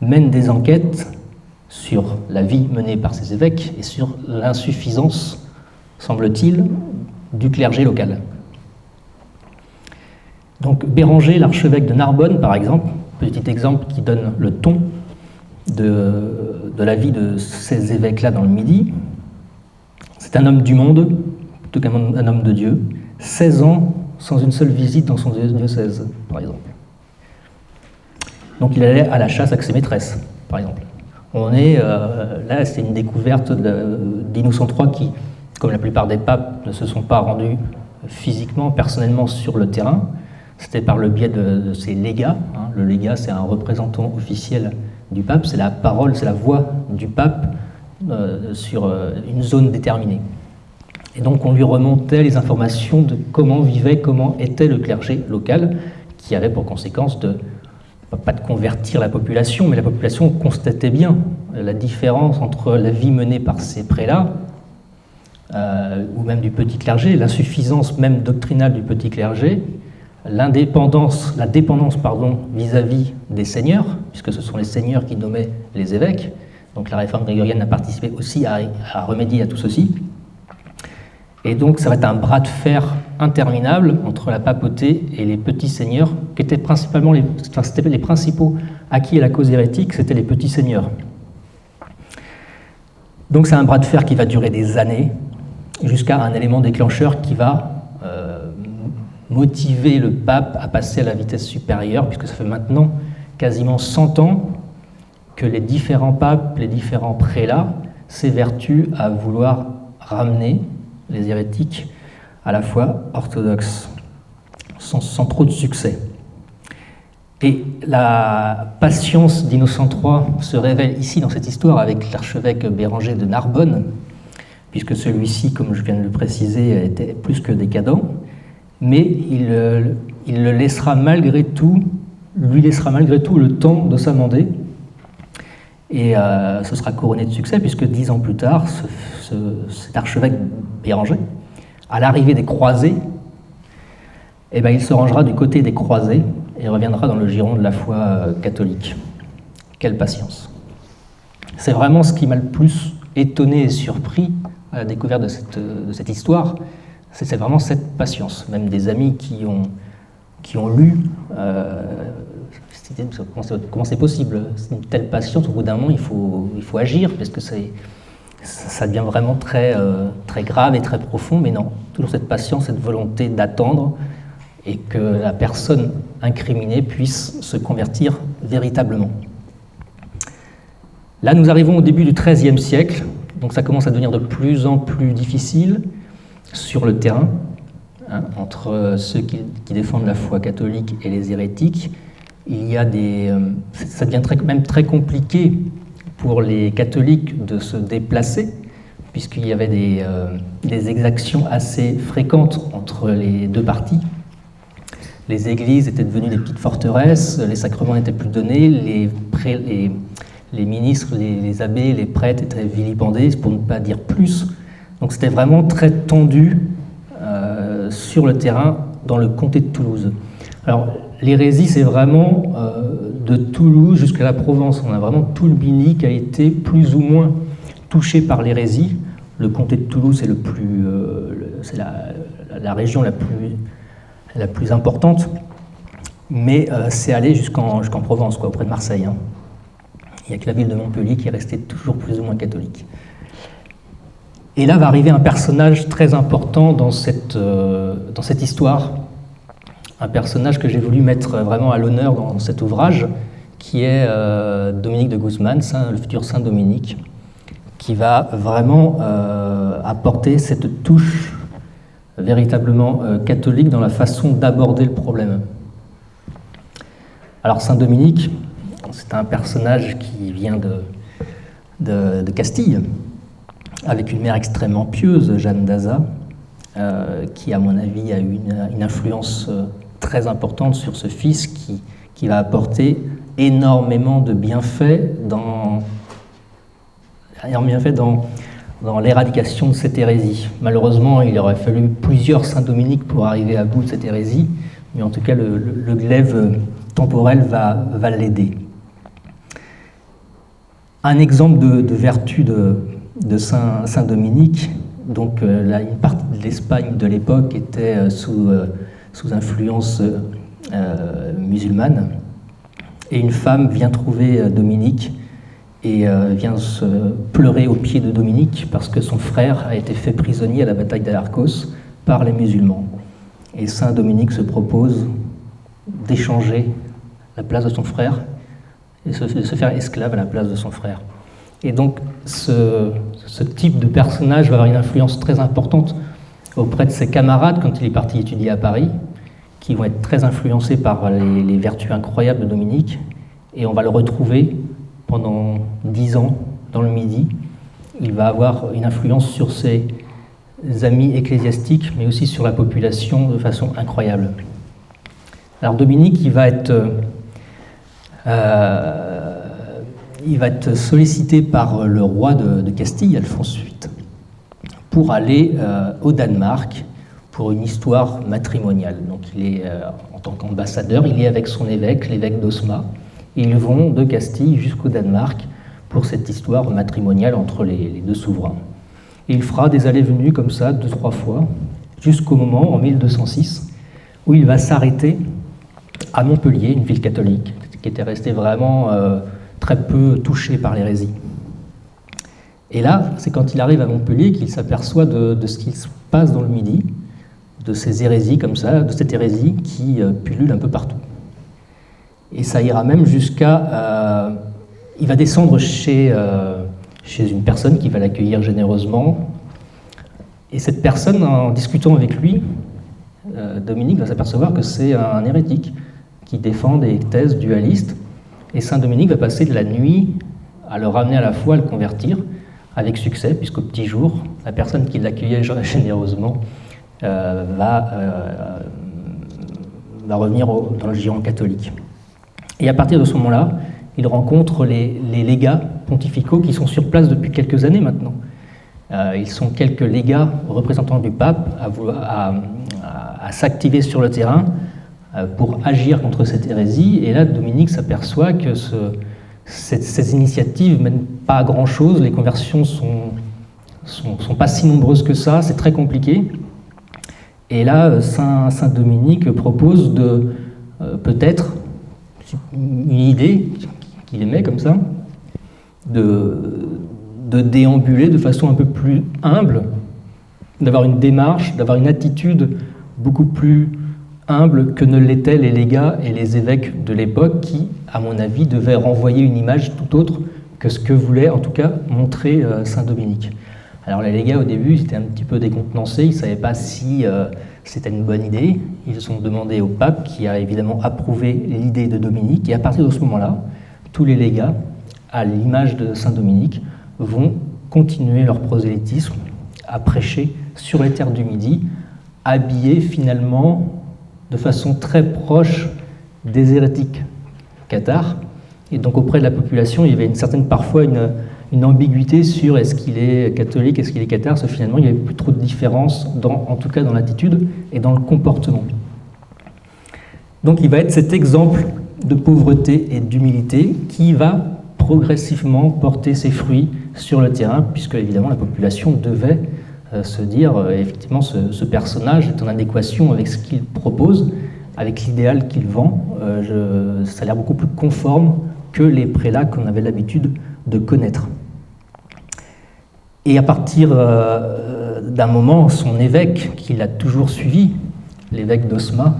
mène des enquêtes sur la vie menée par ces évêques et sur l'insuffisance, semble-t-il, du clergé local. Donc, Béranger, l'archevêque de Narbonne, par exemple, petit exemple qui donne le ton de la vie de ces évêques-là dans le Midi. C'est un homme du monde, plutôt qu'un homme de Dieu. 16 ans sans une seule visite dans son diocèse, par exemple. Donc il allait à la chasse avec ses maîtresses, par exemple. Là, c'est une découverte d'Innocent III qui, comme la plupart des papes, ne se sont pas rendus physiquement, personnellement sur le terrain. C'était par le biais de ses légats. Le légat, c'est un représentant officiel du pape, c'est la parole, c'est la voix du pape sur une zone déterminée. Et donc on lui remontait les informations de comment était le clergé local, qui avait pour conséquence pas de convertir la population, mais la population constatait bien la différence entre la vie menée par ces prélats, ou même du petit clergé, l'insuffisance même doctrinale du petit clergé, la dépendance vis-à-vis des seigneurs, puisque ce sont les seigneurs qui nommaient les évêques. Donc la réforme grégorienne a participé aussi à remédier à tout ceci. Et donc ça va être un bras de fer interminable entre la papauté et les petits seigneurs, qui étaient principalement c'était les principaux acquis à la cause hérétique, c'était les petits seigneurs. Donc c'est un bras de fer qui va durer des années, jusqu'à un élément déclencheur qui va motiver le pape à passer à la vitesse supérieure, puisque ça fait maintenant quasiment 100 ans que les différents papes, les différents prélats s'évertuent à vouloir ramener les hérétiques à la foi orthodoxe, sans trop de succès. Et la patience d'Innocent III se révèle ici dans cette histoire avec l'archevêque Béranger de Narbonne, puisque celui-ci, comme je viens de le préciser, était plus que décadent, mais il lui laissera malgré tout le temps de s'amender, et ce sera couronné de succès, puisque 10 ans plus tard, cet archevêque Béranger, à l'arrivée des croisés, il se rangera du côté des croisés et reviendra dans le giron de la foi catholique. Quelle patience! C'est vraiment ce qui m'a le plus étonné et surpris à la découverte de cette histoire, c'est vraiment cette patience. Même des amis qui ont lu, comment c'est possible? C'est une telle patience, au bout d'un moment, il faut agir, parce que ça devient vraiment très, très grave et très profond, mais non, toujours cette patience, cette volonté d'attendre, et que la personne incriminée puisse se convertir véritablement. Là, nous arrivons au début du XIIIe siècle, donc ça commence à devenir de plus en plus difficile sur le terrain, entre ceux qui défendent la foi catholique et les hérétiques. Ça devient même très compliqué pour les catholiques de se déplacer, puisqu'il y avait des exactions assez fréquentes entre les deux parties. Les églises étaient devenues des petites forteresses, les sacrements n'étaient plus donnés, les ministres, les abbés, les prêtres étaient vilipendés, pour ne pas dire plus. Donc c'était vraiment très tendu sur le terrain dans le comté de Toulouse. Alors l'hérésie, c'est vraiment de Toulouse jusqu'à la Provence. On a vraiment tout le Bini qui a été plus ou moins touché par l'hérésie. Le comté de Toulouse, c'est la région la plus importante, mais c'est allé jusqu'en Provence, auprès de Marseille. Hein. Il n'y a que la ville de Montpellier qui est restée toujours plus ou moins catholique. Et là va arriver un personnage très important dans cette histoire, un personnage que j'ai voulu mettre vraiment à l'honneur dans cet ouvrage, qui est Dominique de Guzman, le futur Saint Dominique, qui va vraiment apporter cette touche véritablement catholique dans la façon d'aborder le problème. Alors Saint Dominique, c'est un personnage qui vient de Castille, avec une mère extrêmement pieuse, Jeanne d'Aza, qui, à mon avis, a eu une influence très importante sur ce fils qui va apporter énormément de bienfaits dans l'éradication de cette hérésie. Malheureusement, il aurait fallu plusieurs Saint-Dominique pour arriver à bout de cette hérésie, mais en tout cas, le glaive temporel va l'aider. Un exemple de vertu de Saint-Dominique, donc une partie de l'Espagne de l'époque était sous influence musulmane, et une femme vient trouver Dominique et vient se pleurer aux pieds de Dominique parce que son frère a été fait prisonnier à la bataille d'Alarcos par les musulmans. Et Saint Dominique se propose d'échanger la place de son frère et de se faire esclave à la place de son frère. Et donc ce type de personnage va avoir une influence très importante auprès de ses camarades quand il est parti étudier à Paris, qui vont être très influencés par les vertus incroyables de Dominique, et on va le retrouver pendant 10 ans dans le Midi. Il va avoir une influence sur ses amis ecclésiastiques, mais aussi sur la population de façon incroyable. Alors Dominique, il va être sollicité par le roi de Castille, Alphonse VIII, pour aller au Danemark pour une histoire matrimoniale. Donc il est, en tant qu'ambassadeur, il est avec son évêque, l'évêque d'Osma, et ils vont de Castille jusqu'au Danemark pour cette histoire matrimoniale entre les deux souverains. Et il fera des allées-venues comme ça, 2-3 fois, jusqu'au moment, en 1206, où il va s'arrêter à Montpellier, une ville catholique, qui était restée vraiment très peu touchée par l'hérésie. Et là, c'est quand il arrive à Montpellier qu'il s'aperçoit de ce qui se passe dans le Midi, de ces hérésies comme ça, de cette hérésie qui pullule un peu partout. Et ça ira même jusqu'à... il va descendre chez une personne qui va l'accueillir généreusement. Et cette personne, en discutant avec lui, Dominique va s'apercevoir que c'est un hérétique qui défend des thèses dualistes. Et Saint Dominique va passer de la nuit à le ramener à la foi, à le convertir, avec succès, puisqu'au petit jour, la personne qui l'accueillait généreusement va revenir dans le giron catholique. Et à partir de ce moment-là, il rencontre les légats pontificaux qui sont sur place depuis quelques années maintenant. Ils sont quelques légats représentants du pape à s'activer sur le terrain pour agir contre cette hérésie. Et là, Dominique s'aperçoit que ces initiatives ne mènent pas à grand-chose, les conversions sont pas si nombreuses que ça, c'est très compliqué. Et là, Saint Dominique propose de peut-être une idée qu'il émet comme ça, de déambuler de façon un peu plus humble, d'avoir une démarche, d'avoir une attitude beaucoup plus humble que ne l'étaient les légats et les évêques de l'époque qui, à mon avis, devaient renvoyer une image tout autre que ce que voulait en tout cas montrer Saint Dominique. Alors les légats au début ils étaient un petit peu décontenancés, ils ne savaient pas si c'était une bonne idée. Ils ont demandé au pape qui a évidemment approuvé l'idée de Dominique, et à partir de ce moment-là, tous les légats, à l'image de Saint Dominique, vont continuer leur prosélytisme, à prêcher sur les terres du Midi, habillés finalement de façon très proche des hérétiques cathares. Et donc auprès de la population, il y avait parfois une ambiguïté sur est-ce qu'il est catholique, est-ce qu'il est cathare, parce que finalement il n'y avait plus trop de différence, en tout cas dans l'attitude et dans le comportement. Donc il va être cet exemple de pauvreté et d'humilité qui va progressivement porter ses fruits sur le terrain, puisque évidemment la population devait se dire effectivement ce personnage est en adéquation avec ce qu'il propose, avec l'idéal qu'il vend. Ça a l'air beaucoup plus conforme que les prélats qu'on avait l'habitude de connaître. Et à partir d'un moment, son évêque, qui l'a toujours suivi, l'évêque d'Osma,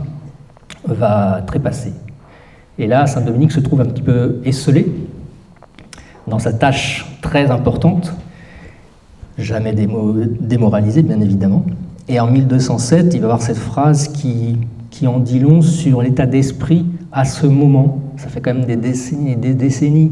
va trépasser. Et là, saint Dominique se trouve un petit peu esseulé dans sa tâche très importante, jamais démoralisé, bien évidemment. Et en 1207, il va avoir cette phrase qui en dit long sur l'état d'esprit à ce moment. Ça fait quand même des décennies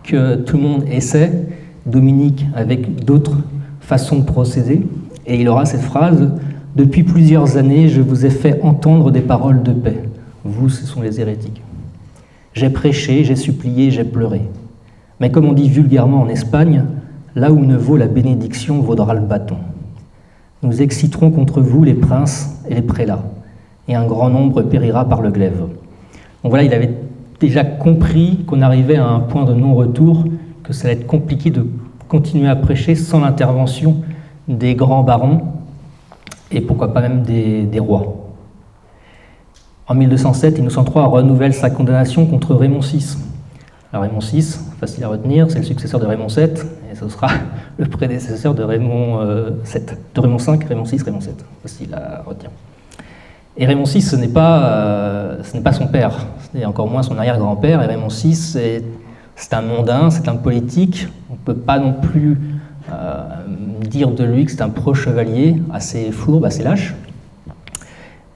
que tout le monde essaie, Dominique avec d'autres façons de procéder, et il aura cette phrase « Depuis plusieurs années, je vous ai fait entendre des paroles de paix. Vous, ce sont les hérétiques. J'ai prêché, j'ai supplié, j'ai pleuré. Mais comme on dit vulgairement en Espagne, là où ne vaut la bénédiction, vaudra le bâton. Nous exciterons contre vous les princes et les prélats, et un grand nombre périra par le glaive. » Donc voilà, il avait déjà compris qu'on arrivait à un point de non-retour, que ça allait être compliqué de continuer à prêcher sans l'intervention des grands barons, et pourquoi pas même des rois. En 1207, Innocent III renouvelle sa condamnation contre Raymond VI. Alors Raymond VI, facile à retenir, c'est le successeur de Raymond VII, et ce sera le prédécesseur de Raymond VII, de Raymond V, Raymond VI, Raymond VII, facile à retenir. Et Raymond VI, ce n'est pas son père, et encore moins son arrière-grand-père, et Raymond VI, c'est un mondain, c'est un politique, on ne peut pas non plus dire de lui que c'est un pro-chevalier, assez fourbe, assez lâche.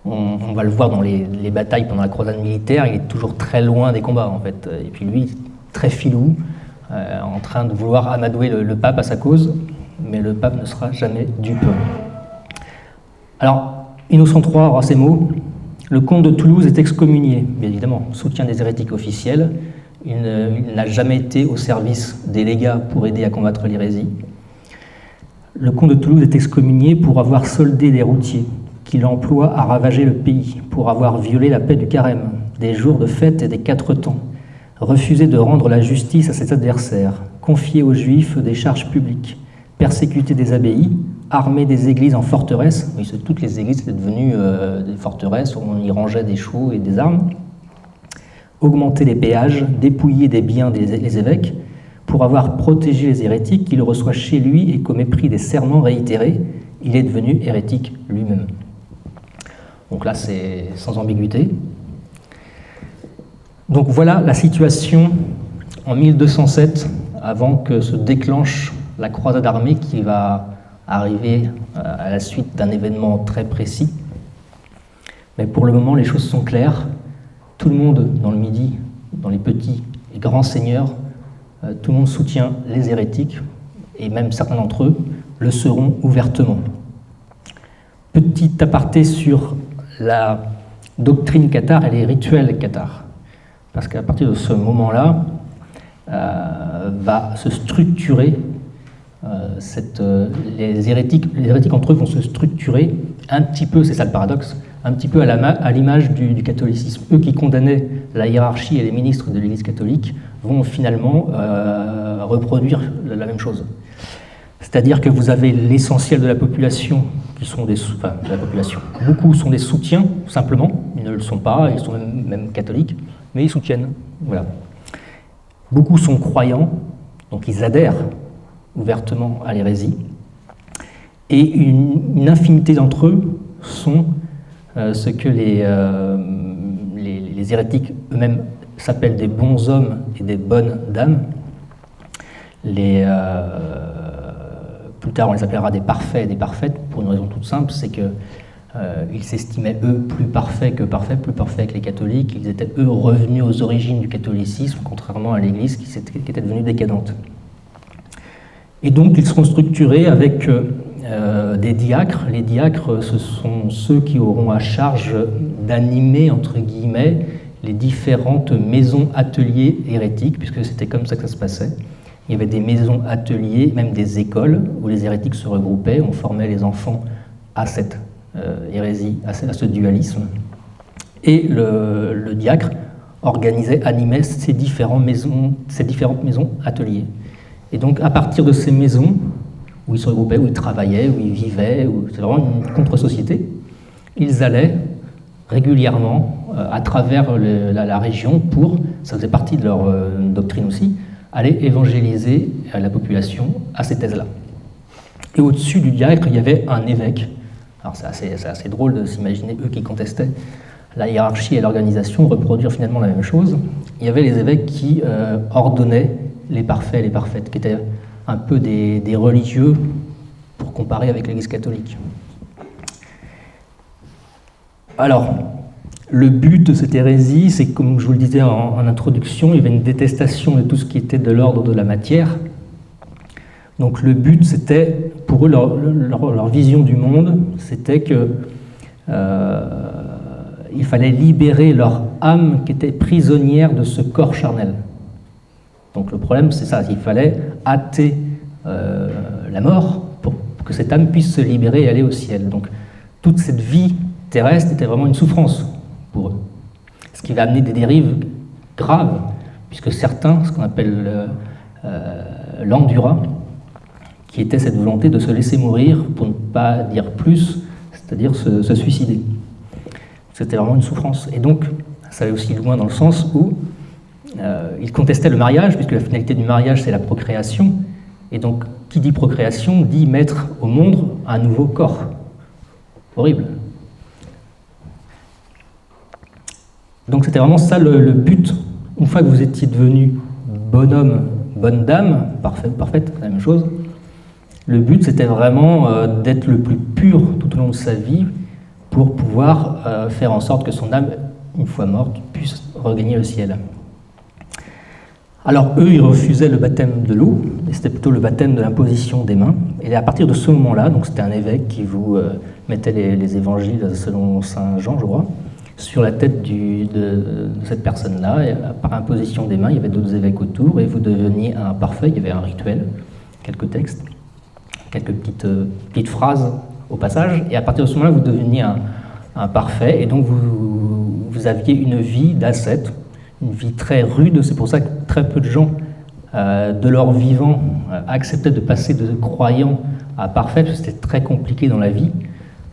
On va le voir dans les batailles pendant la croisade militaire, il est toujours très loin des combats en fait. Et puis lui, très filou, en train de vouloir amadouer le pape à sa cause, mais le pape ne sera jamais dupe. Alors, Innocent III aura ces mots. Le comte de Toulouse est excommunié, bien évidemment, soutien des hérétiques officiels. Il n'a jamais été au service des légats pour aider à combattre l'hérésie. Le comte de Toulouse est excommunié pour avoir soldé des routiers qu'il emploie à ravager le pays, pour avoir violé la paix du carême, des jours de fête et des 4 temps, refusé de rendre la justice à ses adversaires, confié aux Juifs des charges publiques, persécuté des abbayes, armé des églises en forteresses. Oui, toutes les églises étaient devenues des forteresses où on y rangeait des chevaux et des armes, augmenté les péages, dépouillé des biens des évêques, pour avoir protégé les hérétiques qu'il reçoit chez lui et qu'au mépris des serments réitérés, il est devenu hérétique lui-même. Donc là, c'est sans ambiguïté. Donc voilà la situation en 1207, avant que se déclenche la croisade armée qui va arriver à la suite d'un événement très précis. Mais pour le moment, les choses sont claires. Tout le monde dans le Midi, dans les petits et grands seigneurs, tout le monde soutient les hérétiques, et même certains d'entre eux le seront ouvertement. Petit aparté sur la doctrine cathare et les rituels cathares, parce qu'à partir de ce moment-là, va se structurer, les hérétiques entre eux vont se structurer un petit peu, c'est ça le paradoxe, un petit peu à l'image du catholicisme. Eux qui condamnaient la hiérarchie et les ministres de l'Église catholique vont finalement reproduire la même chose. C'est-à-dire que vous avez l'essentiel de la population qui sont de la population. Beaucoup sont des soutiens, simplement. Ils ne le sont pas, ils sont même catholiques, mais ils soutiennent. Voilà. Beaucoup sont croyants, donc ils adhèrent ouvertement à l'hérésie. Et une infinité d'entre eux sont ce que les hérétiques eux-mêmes s'appellent des bons hommes et des bonnes dames. Plus tard, on les appellera des parfaits et des parfaites, pour une raison toute simple, c'est qu'ils s'estimaient, eux, plus parfaits que les catholiques. Ils étaient, eux, revenus aux origines du catholicisme, contrairement à l'Église qui était devenue décadente. Et donc ils seront structurés avec des diacres. Les diacres, ce sont ceux qui auront à charge d'animer, entre guillemets, les différentes maisons-ateliers hérétiques, puisque c'était comme ça que ça se passait. Il y avait des maisons-ateliers, même des écoles, où les hérétiques se regroupaient, on formait les enfants à cette hérésie, à ce dualisme. Et le diacre organisait, animait ces différentes maisons-ateliers. Et donc, à partir de ces maisons, où ils se regroupaient, où ils travaillaient, où ils vivaient, c'était vraiment une contre-société, ils allaient régulièrement à travers la région pour, ça faisait partie de leur doctrine aussi, aller évangéliser la population à ces thèses-là. Et au-dessus du diacre, il y avait un évêque. Alors c'est assez drôle de s'imaginer eux qui contestaient la hiérarchie et l'organisation reproduire finalement la même chose. Il y avait les évêques qui ordonnaient les parfaits et les parfaites, qui étaient un peu des religieux pour comparer avec l'Église catholique. Alors, le but de cette hérésie, c'est comme je vous le disais en introduction, il y avait une détestation de tout ce qui était de l'ordre de la matière. Donc le but, c'était, pour eux, leur vision du monde, c'était que il fallait libérer leur âme qui était prisonnière de ce corps charnel. Donc le problème, c'est ça, il fallait hâter la mort pour que cette âme puisse se libérer et aller au ciel. Donc toute cette vie terrestre était vraiment une souffrance pour eux. Ce qui va amener des dérives graves, puisque certains, ce qu'on appelle l'endura, qui était cette volonté de se laisser mourir, pour ne pas dire plus, c'est-à-dire se suicider. C'était vraiment une souffrance. Et donc, ça allait aussi loin dans le sens où ils contestaient le mariage, puisque la finalité du mariage, c'est la procréation. Et donc, qui dit procréation, dit mettre au monde un nouveau corps. Horrible. Donc, c'était vraiment ça le but. Une fois que vous étiez devenu bonhomme, bonne dame, parfaite, la même chose, le but, c'était vraiment d'être le plus pur tout au long de sa vie pour pouvoir faire en sorte que son âme, une fois morte, puisse regagner le ciel. Alors, eux, ils refusaient le baptême de l'eau, et c'était plutôt le baptême de l'imposition des mains. Et à partir de ce moment-là, donc c'était un évêque qui vous mettait les évangiles, selon saint Jean, je crois, sur la tête de cette personne-là, et par imposition des mains, il y avait d'autres évêques autour, et vous deveniez un parfait, il y avait un rituel, quelques textes, quelques petites phrases au passage, et à partir de ce moment-là, vous deveniez un parfait, et donc vous aviez une vie d'ascète, une vie très rude. C'est pour ça que très peu de gens, de leur vivant, acceptaient de passer de croyants à parfaits, parce que c'était très compliqué dans la vie.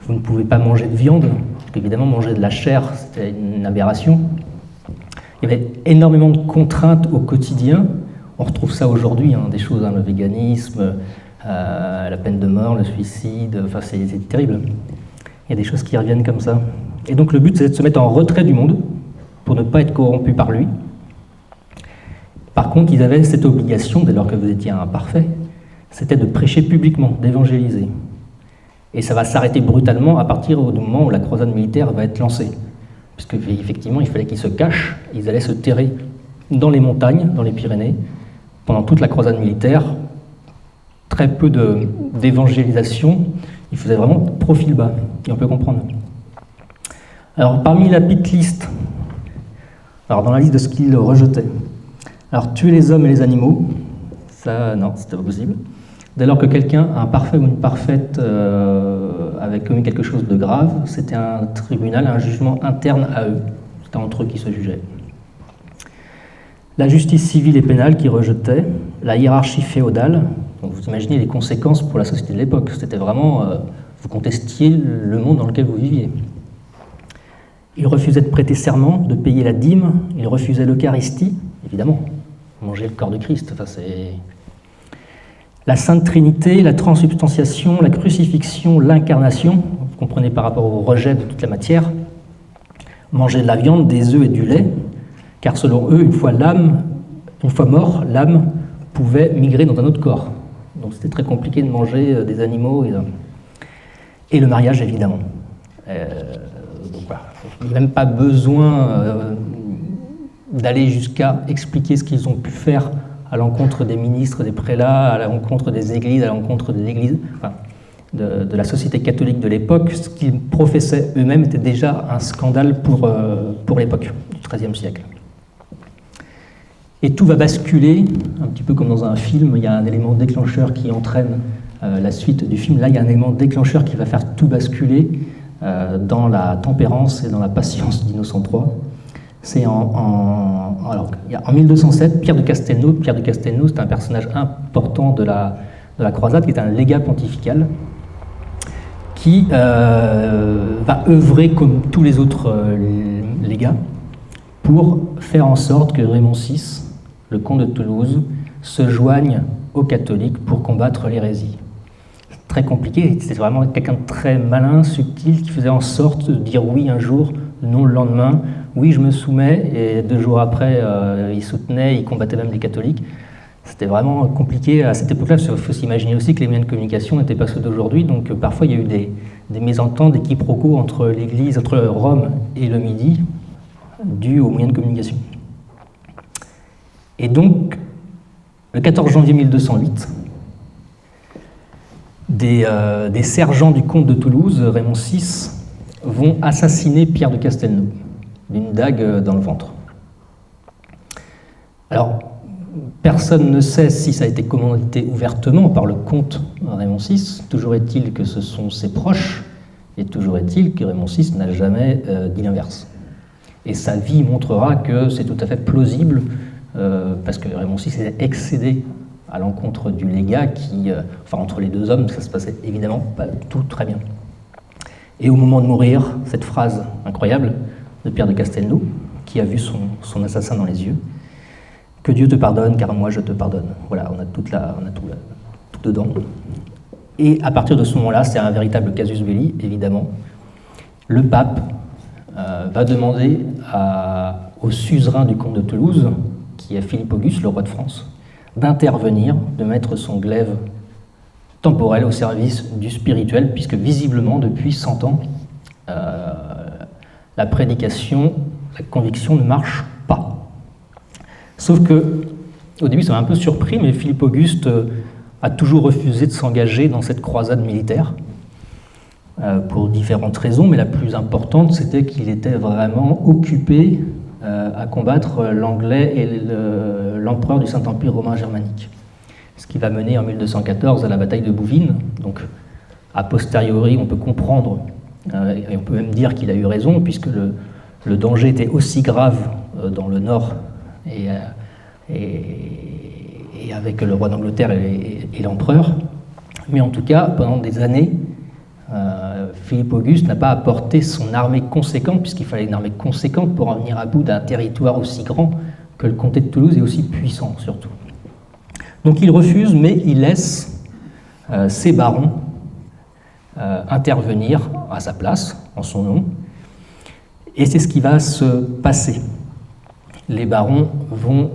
Vous ne pouvez pas manger de viande, parce qu'évidemment, manger de la chair, c'était une aberration. Il y avait énormément de contraintes au quotidien. On retrouve ça aujourd'hui, des choses, le véganisme, la peine de mort, le suicide, enfin c'est terrible. Il y a des choses qui reviennent comme ça. Et donc le but, c'est de se mettre en retrait du monde pour ne pas être corrompu par lui. Par contre, ils avaient cette obligation, dès lors que vous étiez un parfait, c'était de prêcher publiquement, d'évangéliser. Et ça va s'arrêter brutalement à partir du moment où la croisade militaire va être lancée. Puisque effectivement, il fallait qu'ils se cachent, ils allaient se terrer dans les montagnes, dans les Pyrénées, pendant toute la croisade militaire. Très peu d'évangélisation, il faisait vraiment profil bas, et on peut comprendre. Alors, parmi la petite liste, alors dans la liste de ce qu'il rejetait, alors tuer les hommes et les animaux, ça, non, c'était pas possible. Dès lors que quelqu'un, un parfait ou une parfaite, avait commis quelque chose de grave, c'était un tribunal, un jugement interne à eux. C'était entre eux qui se jugeaient. La justice civile et pénale qui rejetait, la hiérarchie féodale. Donc vous imaginez les conséquences pour la société de l'époque. C'était vraiment, vous contestiez le monde dans lequel vous viviez. Il refusait de prêter serment, de payer la dîme, il refusait l'Eucharistie, évidemment, manger le corps de Christ. Enfin, c'est la Sainte Trinité, la transubstantiation, la crucifixion, l'incarnation, vous comprenez par rapport au rejet de toute la matière, manger de la viande, des œufs et du lait, car selon eux, une fois mort, l'âme pouvait migrer dans un autre corps. Donc c'était très compliqué de manger des animaux et le mariage, évidemment. Donc voilà. Il n'y a même pas besoin d'aller jusqu'à expliquer ce qu'ils ont pu faire à l'encontre des ministres, des prélats, à l'encontre des églises, à l'encontre de l'église, enfin, de la société catholique de l'époque. Ce qu'ils professaient eux-mêmes était déjà un scandale pour l'époque du XIIIe siècle. Et tout va basculer, un petit peu comme dans un film, il y a un élément déclencheur qui entraîne la suite du film. Là, il y a un élément déclencheur qui va faire tout basculer dans la tempérance et dans la patience d'Innocent III. C'est en 1207, Pierre de Castelnau. Pierre de Castelnau, c'est un personnage important de la croisade, qui est un légat pontifical, qui va œuvrer comme tous les autres légats pour faire en sorte que Raymond VI, le comte de Toulouse, se joigne aux catholiques pour combattre l'hérésie. C'est très compliqué, c'est vraiment quelqu'un de très malin, subtil, qui faisait en sorte de dire oui un jour, non le lendemain, oui je me soumets, et 2 jours après il soutenait, il combattait même les catholiques. C'était vraiment compliqué à cette époque-là. Il faut s'imaginer aussi que les moyens de communication n'étaient pas ceux d'aujourd'hui, donc parfois il y a eu des mésententes, des quiproquos entre l'Église, entre Rome et le Midi, dus aux moyens de communication. Et donc, le 14 janvier 1208, des sergents du comte de Toulouse, Raymond VI, vont assassiner Pierre de Castelnau d'une dague dans le ventre. Alors, personne ne sait si ça a été commandité ouvertement par le comte Raymond VI. Toujours est-il que ce sont ses proches, et toujours est-il que Raymond VI n'a jamais dit l'inverse. Et sa vie montrera que c'est tout à fait plausible, parce que Raymond VI s'est excédé à l'encontre du légat entre les 2 hommes, ça se passait évidemment pas tout très bien. Et au moment de mourir, cette phrase incroyable de Pierre de Castelnau, qui a vu son assassin dans les yeux, « Que Dieu te pardonne, car moi je te pardonne ». Voilà, on a tout dedans. Et à partir de ce moment-là, c'est un véritable casus belli, évidemment. Le pape va demander au suzerain du comte de Toulouse, qui est Philippe Auguste, le roi de France, d'intervenir, de mettre son glaive temporel au service du spirituel, puisque visiblement, depuis 100 ans, la prédication, la conviction ne marche pas. Sauf que, au début, ça m'a un peu surpris, mais Philippe Auguste a toujours refusé de s'engager dans cette croisade militaire, pour différentes raisons, mais la plus importante, c'était qu'il était vraiment occupé à combattre l'anglais et l'empereur du Saint-Empire romain germanique. Ce qui va mener en 1214 à la bataille de Bouvines. Donc, a posteriori, on peut comprendre, et on peut même dire qu'il a eu raison, puisque le danger était aussi grave dans le nord, et avec le roi d'Angleterre et l'empereur. Mais en tout cas, pendant des années, Philippe Auguste n'a pas apporté son armée conséquente, puisqu'il fallait une armée conséquente pour en venir à bout d'un territoire aussi grand que le comté de Toulouse et aussi puissant, surtout. Donc il refuse, mais il laisse ses barons intervenir à sa place, en son nom, et c'est ce qui va se passer. Les barons vont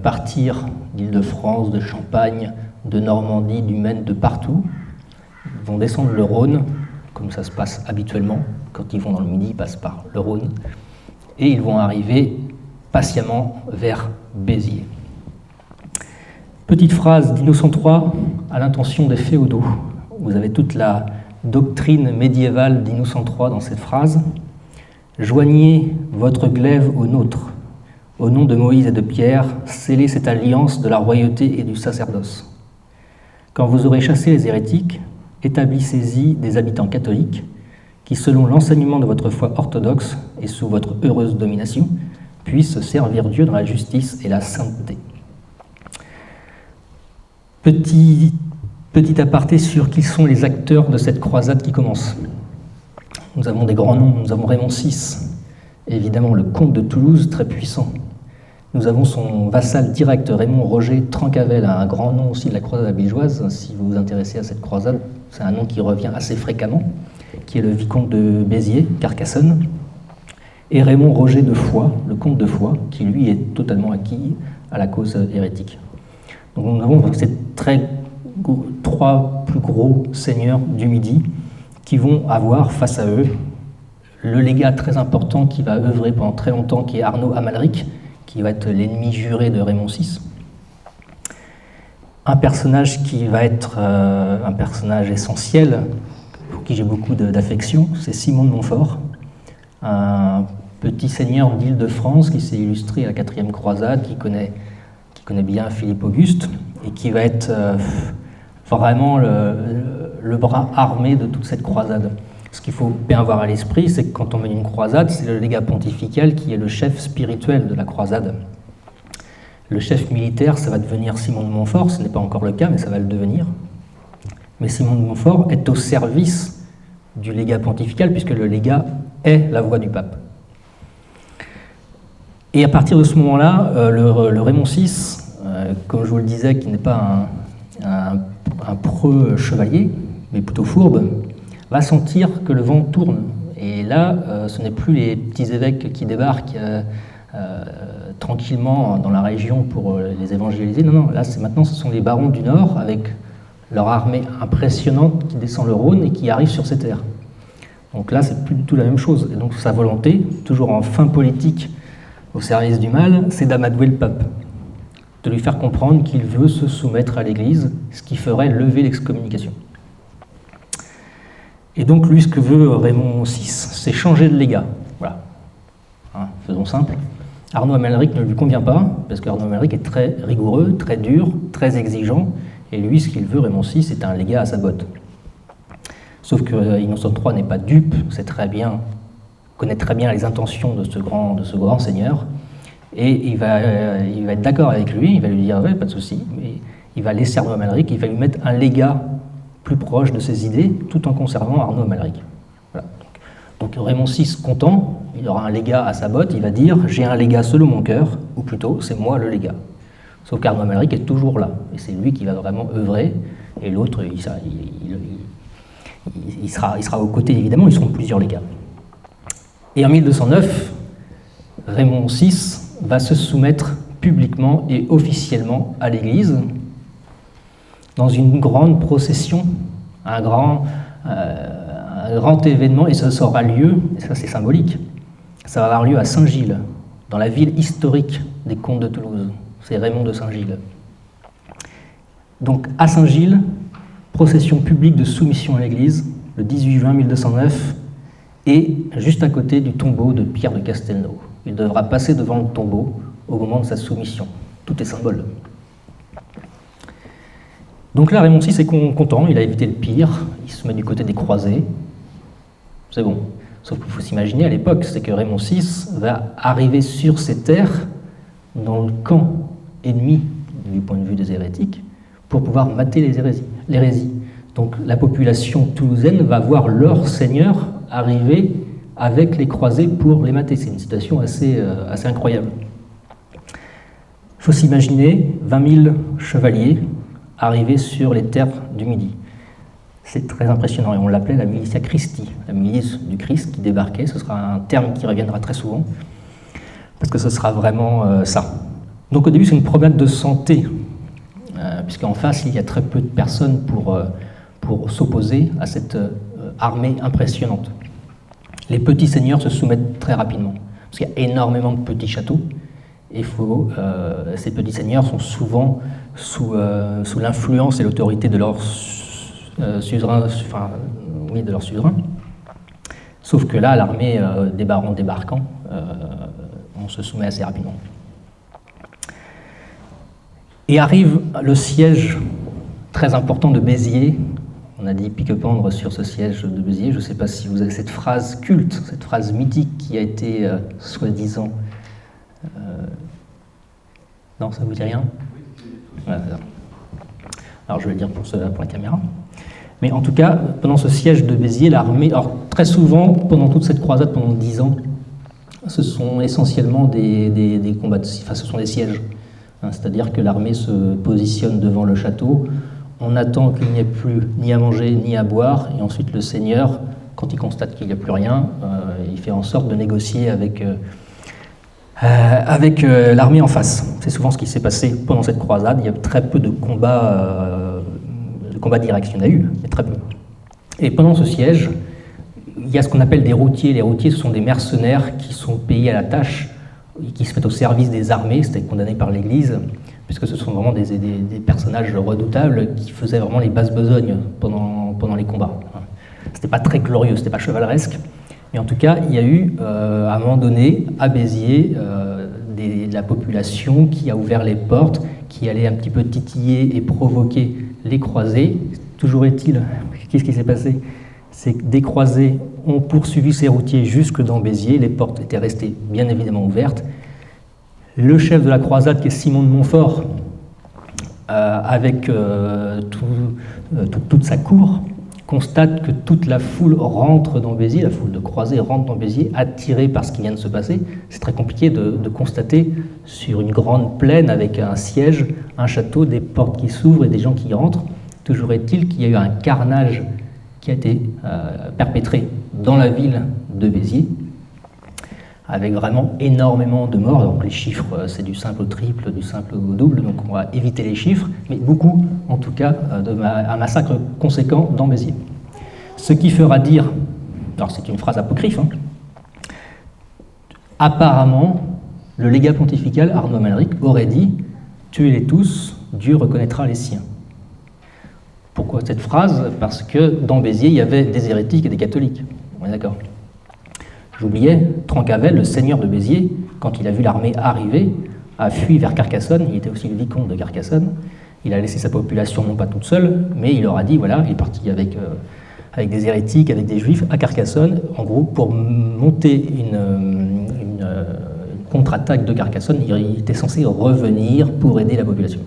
partir d'Île-de-France, de Champagne, de Normandie, du Maine, de partout. Ils vont descendre le Rhône, comme ça se passe habituellement. Quand ils vont dans le Midi, ils passent par le Rhône. Et ils vont arriver patiemment vers Béziers. Petite phrase d'Innocent III à l'intention des féodaux. Vous avez toute la doctrine médiévale d'Innocent III dans cette phrase. « Joignez votre glaive au nôtre. Au nom de Moïse et de Pierre, scellez cette alliance de la royauté et du sacerdoce. Quand vous aurez chassé les hérétiques, établissez-y des habitants catholiques qui, selon l'enseignement de votre foi orthodoxe et sous votre heureuse domination, puissent servir Dieu dans la justice et la sainteté. » Petit aparté sur qui sont les acteurs de cette croisade qui commence. Nous avons des grands noms, nous avons Raymond VI, évidemment le comte de Toulouse, très puissant. Nous avons son vassal direct, Raymond Roger Trencavel, un grand nom aussi de la croisade abilgeoise. Si vous vous intéressez à cette croisade, c'est un nom qui revient assez fréquemment, qui est le vicomte de Béziers, Carcassonne. Et Raymond Roger de Foix, le comte de Foix, qui lui est totalement acquis à la cause hérétique. Donc nous avons ces trois plus gros seigneurs du Midi qui vont avoir face à eux le légat très important qui va œuvrer pendant très longtemps, qui est Arnaud Amalric, qui va être l'ennemi juré de Raymond VI. un personnage qui va être un personnage essentiel, pour qui j'ai beaucoup d'affection, c'est Simon de Montfort, un petit seigneur d'Île-de-France qui s'est illustré à la 4e croisade, qui connaît bien Philippe Auguste, et qui va être vraiment le bras armé de toute cette croisade. Ce qu'il faut bien avoir à l'esprit, c'est que quand on mène une croisade, c'est le légat pontifical qui est le chef spirituel de la croisade. Le chef militaire, ça va devenir Simon de Montfort, ce n'est pas encore le cas, mais ça va le devenir. Mais Simon de Montfort est au service du légat pontifical, puisque le légat est la voix du pape. Et à partir de ce moment-là, le Raymond VI, comme je vous le disais, qui n'est pas un preux chevalier, mais plutôt fourbe, va sentir que le vent tourne. Et là, ce n'est plus les petits évêques qui débarquent tranquillement dans la région pour les évangéliser. Non, là, maintenant, ce sont les barons du Nord, avec leur armée impressionnante qui descend le Rhône et qui arrive sur ces terres. Donc là, c'est plus du tout la même chose. Et donc sa volonté, toujours en fin politique au service du mal, c'est d'amadouer le pape, de lui faire comprendre qu'il veut se soumettre à l'Église, ce qui ferait lever l'excommunication. Et donc lui, ce que veut Raymond VI, c'est changer de légat. Voilà. Faisons simple. Arnaud Amalric ne lui convient pas, parce qu'Arnaud Amalric est très rigoureux, très dur, très exigeant, et lui, ce qu'il veut, Raymond VI, c'est un légat à sa botte. Sauf que Innocent III n'est pas dupe, connaît très bien les intentions de ce grand seigneur, et il va être d'accord avec lui, il va lui dire « ouais, pas de souci », mais il va laisser Arnaud Amalric, il va lui mettre un légat plus proche de ses idées, tout en conservant Arnaud Amalric. Voilà. Donc Raymond VI, content, il aura un légat à sa botte, il va dire « j'ai un légat selon mon cœur », ou plutôt « c'est moi le légat ». Sauf qu'Arnaud Amalric est toujours là, et c'est lui qui va vraiment œuvrer, et l'autre, il sera aux côtés, évidemment, ils seront plusieurs légats. Et en 1209, Raymond VI va se soumettre publiquement et officiellement à l'Église dans une grande procession, un grand événement, et ça aura lieu, et ça c'est symbolique, ça va avoir lieu à Saint-Gilles, dans la ville historique des comtes de Toulouse. C'est Raymond de Saint-Gilles. Donc à Saint-Gilles, procession publique de soumission à l'Église, le 18 juin 1209, et juste à côté du tombeau de Pierre de Castelnau. Il devra passer devant le tombeau au moment de sa soumission. Tout est symbole. Donc là, Raymond VI est content, il a évité le pire, il se met du côté des croisés. C'est bon. Sauf qu'il faut s'imaginer à l'époque, c'est que Raymond VI va arriver sur ces terres dans le camp ennemi du point de vue des hérétiques pour pouvoir mater l'hérésie. Donc la population toulousaine va voir leur seigneur arriver avec les croisés pour les mater. C'est une situation assez incroyable. Il faut s'imaginer 20 000 chevaliers arrivés sur les terres du Midi. C'est très impressionnant et on l'appelait la militia Christi, la milice du Christ qui débarquait. Ce sera un terme qui reviendra très souvent parce que ce sera vraiment ça. Donc au début c'est une promenade de santé puisqu'en face il y a très peu de personnes pour s'opposer à cette armée impressionnante. Les petits seigneurs se soumettent très rapidement parce qu'il y a énormément de petits châteaux et ces petits seigneurs sont souvent sous l'influence et l'autorité de leur suzerain, de leur suzerain. Sauf que là, l'armée des barons débarquant, on se soumet assez rapidement. Et arrive le siège très important de Béziers. On a dit pique-pendre sur ce siège de Béziers. Je ne sais pas si vous avez cette phrase culte, cette phrase mythique qui a été soi-disant... Non, ça ne vous dit rien ? Voilà, c'est ça. Alors je vais le dire pour la caméra. Mais en tout cas, pendant ce siège de Béziers, l'armée... Alors très souvent, pendant toute cette croisade, pendant 10 ans, ce sont essentiellement des combats, ce sont des sièges. C'est-à-dire que l'armée se positionne devant le château, on attend qu'il n'y ait plus ni à manger ni à boire, et ensuite le seigneur, quand il constate qu'il n'y a plus rien, il fait en sorte de négocier avec l'armée en face. C'est souvent ce qui s'est passé pendant cette croisade. Il y a très peu de combats directs. Il y en a eu, mais très peu. Et pendant ce siège, il y a ce qu'on appelle des routiers. Les routiers, ce sont des mercenaires qui sont payés à la tâche, qui se mettent au service des armées, c'était condamné par l'Église, puisque ce sont vraiment des personnages redoutables qui faisaient vraiment les basses besognes pendant les combats. C'était pas très glorieux, c'était pas chevaleresque, mais en tout cas, il y a eu, à un moment donné, à Béziers, de la population qui a ouvert les portes, qui allait un petit peu titiller et provoquer les croisés. Toujours est-il, qu'est-ce qui s'est passé? C'est que des croisés ont poursuivi ces routiers jusque dans Béziers, les portes étaient restées bien évidemment ouvertes. Le chef de la croisade, qui est Simon de Montfort, avec toute sa cour, constate que toute la foule rentre dans Béziers, la foule de croisés rentre dans Béziers, attirée par ce qui vient de se passer. C'est très compliqué de constater sur une grande plaine avec un siège, un château, des portes qui s'ouvrent et des gens qui rentrent. Toujours est-il qu'il y a eu un carnage qui a été perpétré dans la ville de Béziers, avec vraiment énormément de morts. Donc les chiffres, c'est du simple au triple, du simple au double, donc on va éviter les chiffres, mais beaucoup, en tout cas, un massacre conséquent dans Béziers. Ce qui fera dire, alors c'est une phrase apocryphe, apparemment, le légat pontifical Arnaud Malric aurait dit « Tuez-les tous, Dieu reconnaîtra les siens ». Pourquoi cette phrase? Parce que dans Béziers, il y avait des hérétiques et des catholiques. On est d'accord? J'oubliais, Trencavel, le seigneur de Béziers, quand il a vu l'armée arriver, a fui vers Carcassonne. Il était aussi le vicomte de Carcassonne. Il a laissé sa population, non pas toute seule, mais il leur a dit, voilà, il est parti avec des hérétiques, avec des juifs, à Carcassonne, en gros, pour monter une contre-attaque de Carcassonne. Il était censé revenir pour aider la population.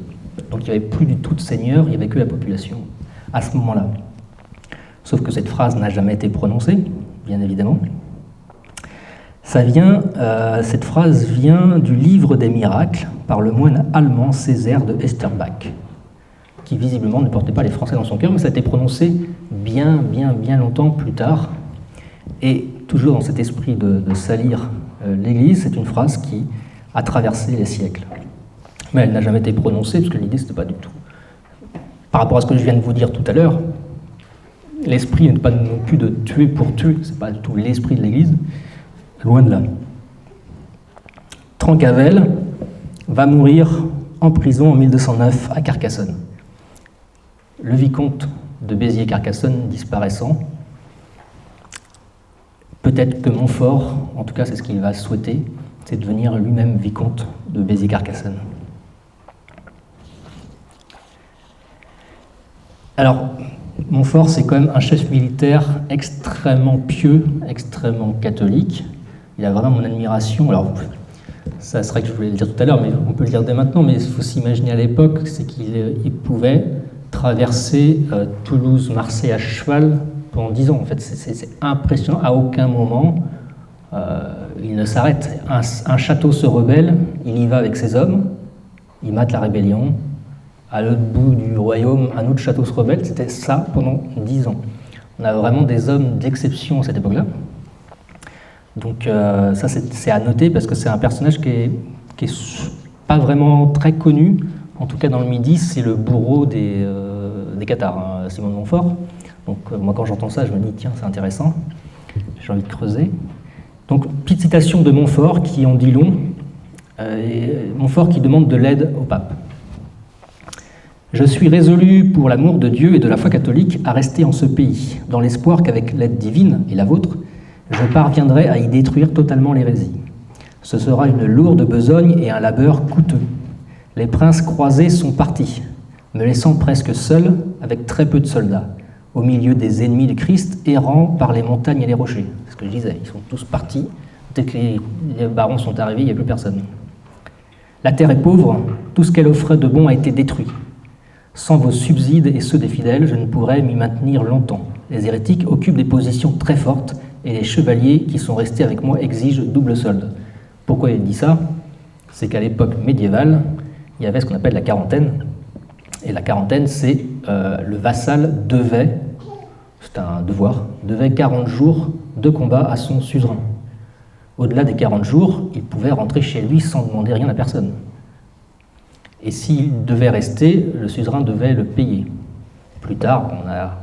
Donc il n'y avait plus du tout de seigneur, il n'y avait que la population à ce moment-là. Sauf que cette phrase n'a jamais été prononcée, bien évidemment. Cette phrase vient du Livre des miracles par le moine allemand Césaire de Esterbach, qui visiblement ne portait pas les Français dans son cœur, mais ça a été prononcé bien longtemps plus tard. Et toujours dans cet esprit de salir l'Église, c'est une phrase qui a traversé les siècles. Mais elle n'a jamais été prononcée, parce que l'idée, c'était pas du tout. Par rapport à ce que je viens de vous dire tout à l'heure, l'esprit n'est pas non plus de tuer pour tuer, c'est pas du tout l'esprit de l'Église. Loin de là. Trencavel va mourir en prison en 1209 à Carcassonne. Le vicomte de Béziers-Carcassonne disparaissant, peut-être que Montfort, en tout cas c'est ce qu'il va souhaiter, c'est devenir lui-même vicomte de Béziers-Carcassonne. Alors, Montfort, c'est quand même un chef militaire extrêmement pieux, extrêmement catholique. Il a vraiment mon admiration. Alors, ça serait que je voulais le dire tout à l'heure, mais on peut le dire dès maintenant, mais il faut s'imaginer à l'époque, c'est qu'il pouvait traverser Toulouse-Marseille à cheval pendant 10 ans. En fait, c'est impressionnant. À aucun moment, il ne s'arrête. Un château se rebelle, il y va avec ses hommes, il mate la rébellion. À l'autre bout du royaume, un autre château se rebelle. C'était ça pendant 10 ans. On a vraiment des hommes d'exception à cette époque-là. Donc ça, c'est à noter parce que c'est un personnage qui est pas vraiment très connu. En tout cas, dans le Midi, c'est le bourreau des Cathares, Simon de Montfort. Donc moi, quand j'entends ça, je me dis, tiens, c'est intéressant. J'ai envie de creuser. Donc, petite citation de Montfort qui en dit long. Montfort qui demande de l'aide au pape. « Je suis résolu, pour l'amour de Dieu et de la foi catholique, à rester en ce pays, dans l'espoir qu'avec l'aide divine, et la vôtre, je parviendrai à y détruire totalement l'hérésie. Ce sera une lourde besogne et un labeur coûteux. Les princes croisés sont partis, me laissant presque seul, avec très peu de soldats, au milieu des ennemis du Christ, errant par les montagnes et les rochers. » C'est ce que je disais, ils sont tous partis. Dès que les barons sont arrivés, il n'y a plus personne. « La terre est pauvre, tout ce qu'elle offrait de bon a été détruit. Sans vos subsides et ceux des fidèles, je ne pourrais m'y maintenir longtemps. Les hérétiques occupent des positions très fortes et les chevaliers qui sont restés avec moi exigent double solde. » Pourquoi il dit ça? C'est qu'à l'époque médiévale, il y avait ce qu'on appelle la quarantaine. Et la quarantaine, c'est le vassal devait, c'est un devoir, devait 40 jours de combat à son suzerain. Au-delà des 40 jours, il pouvait rentrer chez lui sans demander rien à personne. Et s'il devait rester, le suzerain devait le payer. Plus tard, on a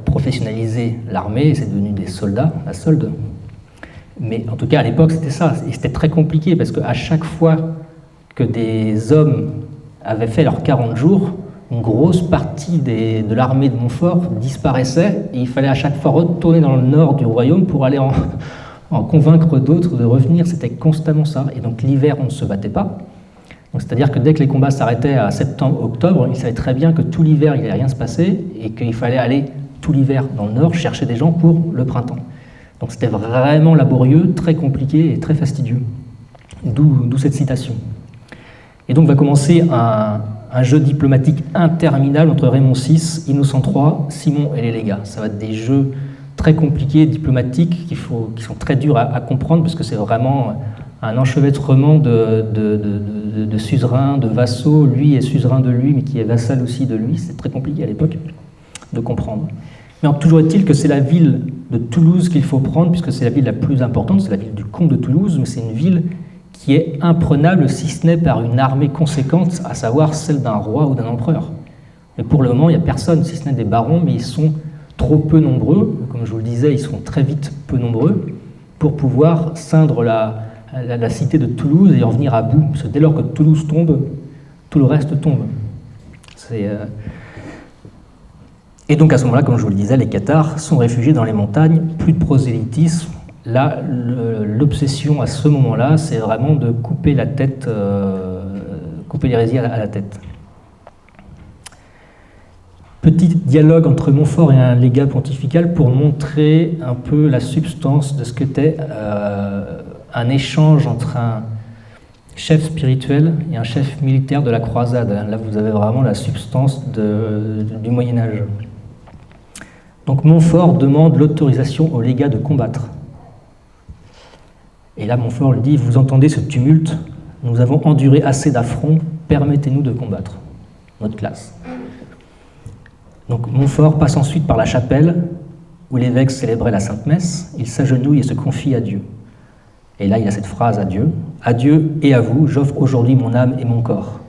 professionnalisé l'armée et c'est devenu des soldats, la solde. Mais en tout cas, à l'époque, c'était ça. Et c'était très compliqué parce qu'à chaque fois que des hommes avaient fait leurs 40 jours, une grosse partie de l'armée de Montfort disparaissait et il fallait à chaque fois retourner dans le nord du royaume pour aller en convaincre d'autres de revenir. C'était constamment ça. Et donc l'hiver, on ne se battait pas. C'est-à-dire que dès que les combats s'arrêtaient à septembre-octobre, ils savaient très bien que tout l'hiver, il n'allait rien se passer et qu'il fallait aller tout l'hiver dans le nord chercher des gens pour le printemps. Donc c'était vraiment laborieux, très compliqué et très fastidieux. D'où cette citation. Et donc va commencer un jeu diplomatique interminable entre Raymond VI, Innocent III, Simon et les légats. Ça va être des jeux très compliqués, diplomatiques, qui sont très durs à comprendre, parce que c'est vraiment un enchevêtrement de suzerains, de vassaux. Lui est suzerain de lui, mais qui est vassal aussi de lui. C'est très compliqué à l'époque de comprendre. Mais toujours est-il que c'est la ville de Toulouse qu'il faut prendre, puisque c'est la ville la plus importante, c'est la ville du comte de Toulouse, mais c'est une ville qui est imprenable si ce n'est par une armée conséquente, à savoir celle d'un roi ou d'un empereur. Mais pour le moment, il n'y a personne, si ce n'est des barons, mais ils sont trop peu nombreux, comme je vous le disais, ils sont très vite peu nombreux, pour pouvoir ceindre la cité de Toulouse et en venir à bout. Parce que dès lors que Toulouse tombe, tout le reste tombe. Et donc à ce moment-là, comme je vous le disais, les Cathares sont réfugiés dans les montagnes, plus de prosélytisme. Là, l'obsession à ce moment-là, c'est vraiment de couper la tête, couper l'hérésie à la tête. Petit dialogue entre Montfort et un légat pontifical pour montrer un peu la substance de ce qu'était un échange entre un chef spirituel et un chef militaire de la croisade. Là, vous avez vraiment la substance du Moyen-Âge. Donc Montfort demande l'autorisation au légat de combattre. Et là, Montfort lui dit « Vous entendez ce tumulte? Nous avons enduré assez d'affronts, permettez-nous de combattre. » Notre classe. Donc Montfort passe ensuite par la chapelle, où l'évêque célébrait la Sainte Messe. Il s'agenouille et se confie à Dieu. Et là, il a cette phrase à Dieu « À Dieu et à vous, j'offre aujourd'hui mon âme et mon corps. »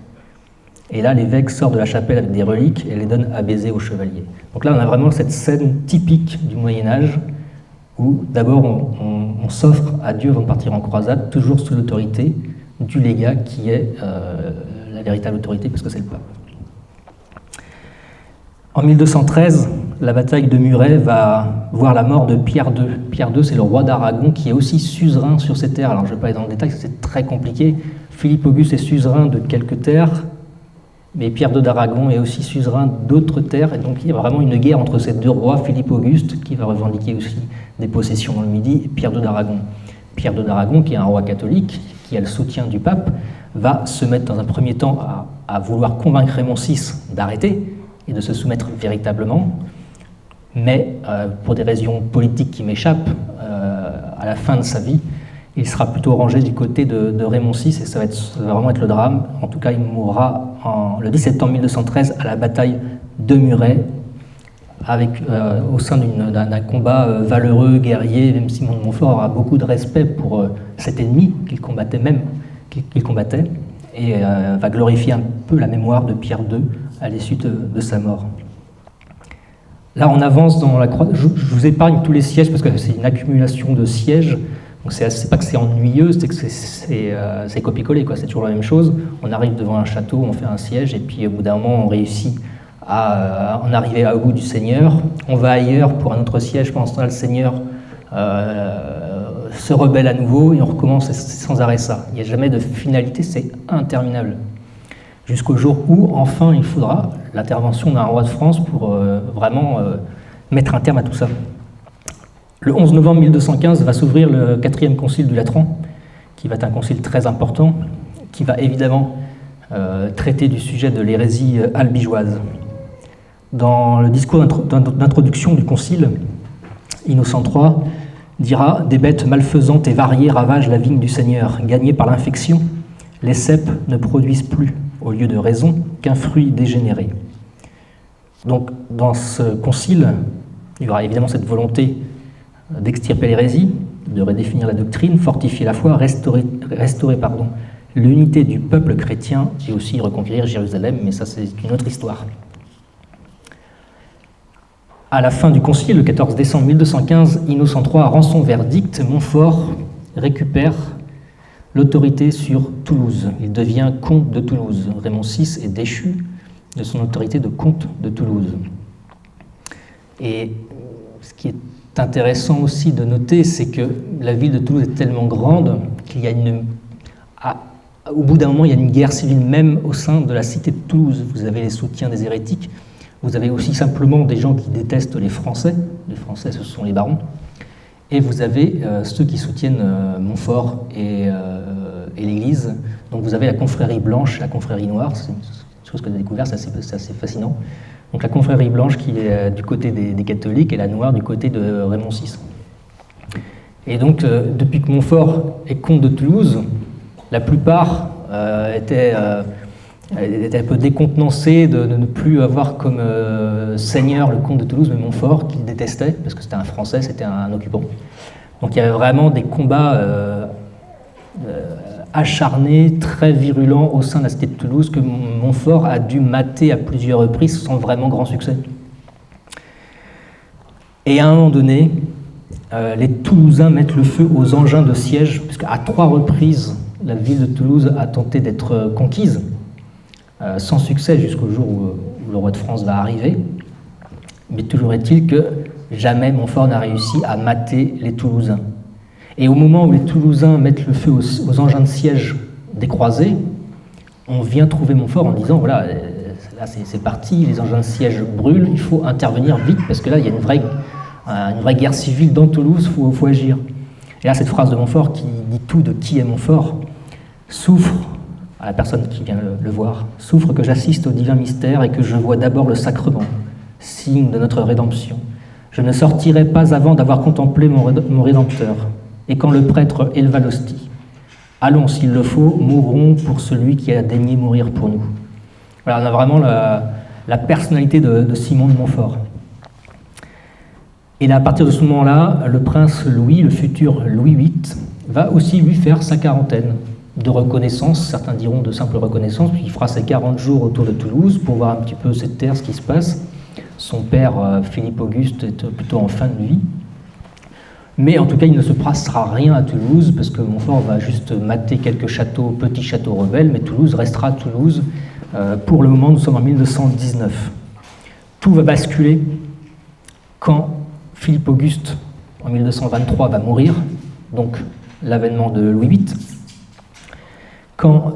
Et là, l'évêque sort de la chapelle avec des reliques et les donne à baiser au chevalier. Donc là, on a vraiment cette scène typique du Moyen-Âge, où d'abord on s'offre à Dieu avant de partir en croisade, toujours sous l'autorité du légat qui est la véritable autorité, parce que c'est le pape. En 1213, la bataille de Muret va voir la mort de Pierre II. Pierre II, c'est le roi d'Aragon qui est aussi suzerain sur ces terres. Alors je ne vais pas aller dans le détail, c'est très compliqué. Philippe Auguste est suzerain de quelques terres, mais Pierre II d'Aragon est aussi suzerain d'autres terres. Et donc il y a vraiment une guerre entre ces deux rois, Philippe Auguste, qui va revendiquer aussi des possessions dans le Midi, et Pierre II d'Aragon. Pierre II d'Aragon, qui est un roi catholique, qui a le soutien du pape, va se mettre dans un premier temps à vouloir convaincre Raymond VI d'arrêter et de se soumettre véritablement, mais pour des raisons politiques qui m'échappent, à la fin de sa vie, il sera plutôt rangé du côté de Raymond VI, et ça va vraiment être le drame. En tout cas, il mourra le 10 septembre 1213 à la bataille de Muret, au sein d'un combat valeureux, guerrier. Même Simon de Montfort aura beaucoup de respect pour cet ennemi qu'il combattait, et va glorifier un peu la mémoire de Pierre II à l'issue de sa mort. Là, on avance dans la croix. Je vous épargne tous les sièges parce que c'est une accumulation de sièges. Donc c'est pas que c'est ennuyeux, c'est que c'est copier-coller, quoi. C'est toujours la même chose. On arrive devant un château, on fait un siège, et puis au bout d'un moment, on réussit à en arriver au bout du Seigneur. On va ailleurs pour un autre siège. Pendant ce temps-là, le Seigneur se rebelle à nouveau, et on recommence. C'est sans arrêt ça. Il n'y a jamais de finalité, c'est interminable. Jusqu'au jour où, enfin, il faudra l'intervention d'un roi de France pour vraiment mettre un terme à tout ça. Le 11 novembre 1215 va s'ouvrir le 4e concile du Latran, qui va être un concile très important, qui va évidemment traiter du sujet de l'hérésie albigeoise. Dans le discours d'introduction du concile, Innocent III dira « Des bêtes malfaisantes et variées ravagent la vigne du Seigneur. Gagnées par l'infection, les cèpes ne produisent plus, au lieu de raison, qu'un fruit dégénéré. » Donc, dans ce concile, il y aura évidemment cette volonté d'extirper l'hérésie, de redéfinir la doctrine, fortifier la foi, restaurer l'unité du peuple chrétien et aussi reconquérir Jérusalem, mais ça c'est une autre histoire. À la fin du concile, le 14 décembre 1215, Innocent III rend son verdict. Montfort récupère l'autorité sur Toulouse. Il devient comte de Toulouse. Raymond VI est déchu de son autorité de comte de Toulouse. Et ce qui est intéressant aussi de noter, c'est que la ville de Toulouse est tellement grande qu'il y a au bout d'un moment, il y a une guerre civile même au sein de la cité de Toulouse. Vous avez les soutiens des hérétiques, vous avez aussi simplement des gens qui détestent les Français. Les Français, ce sont les barons. Et vous avez ceux qui soutiennent Montfort et l'Église. Donc vous avez la confrérie blanche, la confrérie noire. C'est une chose que j'ai découvert, c'est assez fascinant. Donc la confrérie blanche qui est du côté des catholiques et la noire du côté de Raymond VI. Et donc depuis que Montfort est comte de Toulouse, la plupart étaient un peu décontenancés de ne plus avoir comme seigneur le comte de Toulouse, mais Montfort, qu'il détestait, parce que c'était un Français, c'était un occupant. Donc il y avait vraiment des combats acharnés, très virulents au sein de la cité de Toulouse, que Montfort a dû mater à plusieurs reprises sans vraiment grand succès. Et à un moment donné, les Toulousains mettent le feu aux engins de siège, puisqu'à 3 reprises, la ville de Toulouse a tenté d'être conquise, sans succès jusqu'au jour où le roi de France va arriver. Mais toujours est-il que jamais Montfort n'a réussi à mater les Toulousains. Et au moment où les Toulousains mettent le feu aux engins de siège des croisés, on vient trouver Montfort en disant, voilà, là c'est parti, les engins de siège brûlent, il faut intervenir vite, parce que là il y a une vraie guerre civile dans Toulouse, il faut agir. Et là cette phrase de Montfort qui dit tout de qui est Montfort, souffre, à la personne qui vient le voir, souffre que j'assiste au divin mystère et que je vois d'abord le sacrement, signe de notre rédemption. Je ne sortirai pas avant d'avoir contemplé mon Rédempteur. Et quand le prêtre éleva l'hostie, allons, s'il le faut, mourons pour celui qui a daigné mourir pour nous. Voilà, on a vraiment la personnalité de Simon de Montfort. Et là, à partir de ce moment-là, le prince Louis, le futur Louis VIII, va aussi lui faire sa quarantaine de reconnaissance, certains diront de simple reconnaissance, puis il fera ses 40 jours autour de Toulouse pour voir un petit peu cette terre, ce qui se passe. Son père, Philippe Auguste, est plutôt en fin de vie. Mais en tout cas, il ne se passera rien à Toulouse, parce que Montfort va juste mater quelques châteaux, petits châteaux rebelles, mais Toulouse restera Toulouse. Pour le moment, nous sommes en 1219. Tout va basculer quand Philippe Auguste, en 1223, va mourir, donc l'avènement de Louis VIII. Quand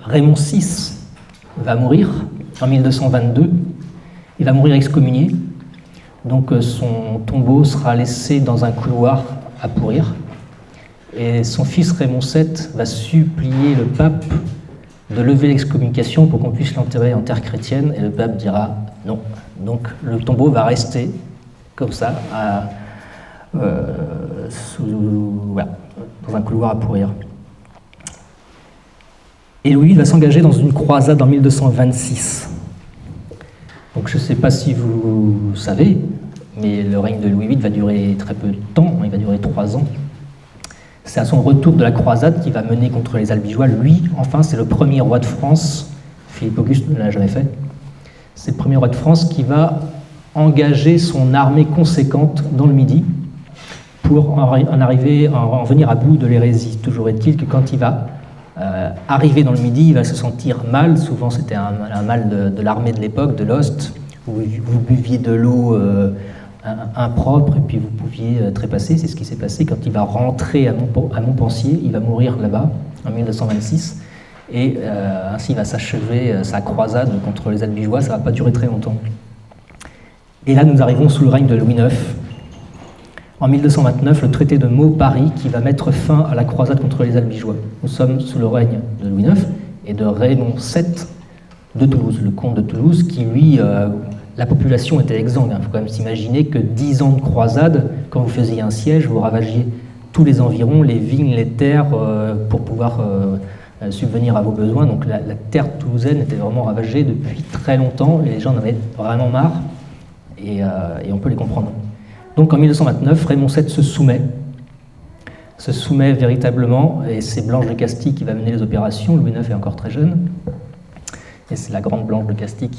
Raymond VI va mourir, en 1222, il va mourir excommunié. Donc son tombeau sera laissé dans un couloir à pourrir. Et son fils Raymond VII va supplier le pape de lever l'excommunication pour qu'on puisse l'enterrer en terre chrétienne. Et le pape dira non. Donc le tombeau va rester comme ça, dans un couloir à pourrir. Et Louis va s'engager dans une croisade en 1226. Donc je ne sais pas si vous savez, mais le règne de Louis VIII va durer très peu de temps, il va durer 3 ans. C'est à son retour de la croisade qu'il va mener contre les Albigeois. Lui, enfin, c'est le premier roi de France, Philippe Auguste ne l'a jamais fait, c'est le premier roi de France qui va engager son armée conséquente dans le Midi pour en venir à bout de l'hérésie. Toujours est-il que quand il va arriver dans le Midi, il va se sentir mal. Souvent, c'était un mal de l'armée de l'époque, de l'Ost, où vous buviez de l'eau impropre et puis vous pouviez trépasser. C'est ce qui s'est passé quand il va rentrer à Montpensier. Il va mourir là-bas en 1226 et ainsi il va s'achever sa croisade contre les Albigeois. Ça ne va pas durer très longtemps. Et là, nous arrivons sous le règne de Louis IX. En 1229, le traité de Meaux-Paris qui va mettre fin à la croisade contre les Albigeois. Nous sommes sous le règne de Louis IX et de Raymond VII de Toulouse, le comte de Toulouse, qui lui, la population était exsangue. Il faut quand même s'imaginer que 10 ans de croisade, quand vous faisiez un siège, vous ravagiez tous les environs, les vignes, les terres, pour pouvoir subvenir à vos besoins. Donc la terre toulousaine était vraiment ravagée depuis très longtemps et les gens en avaient vraiment marre et on peut les comprendre. Donc en 1229, Raymond VII se soumet véritablement, et c'est Blanche de Castille qui va mener les opérations. Louis IX est encore très jeune, et c'est la grande Blanche de Castille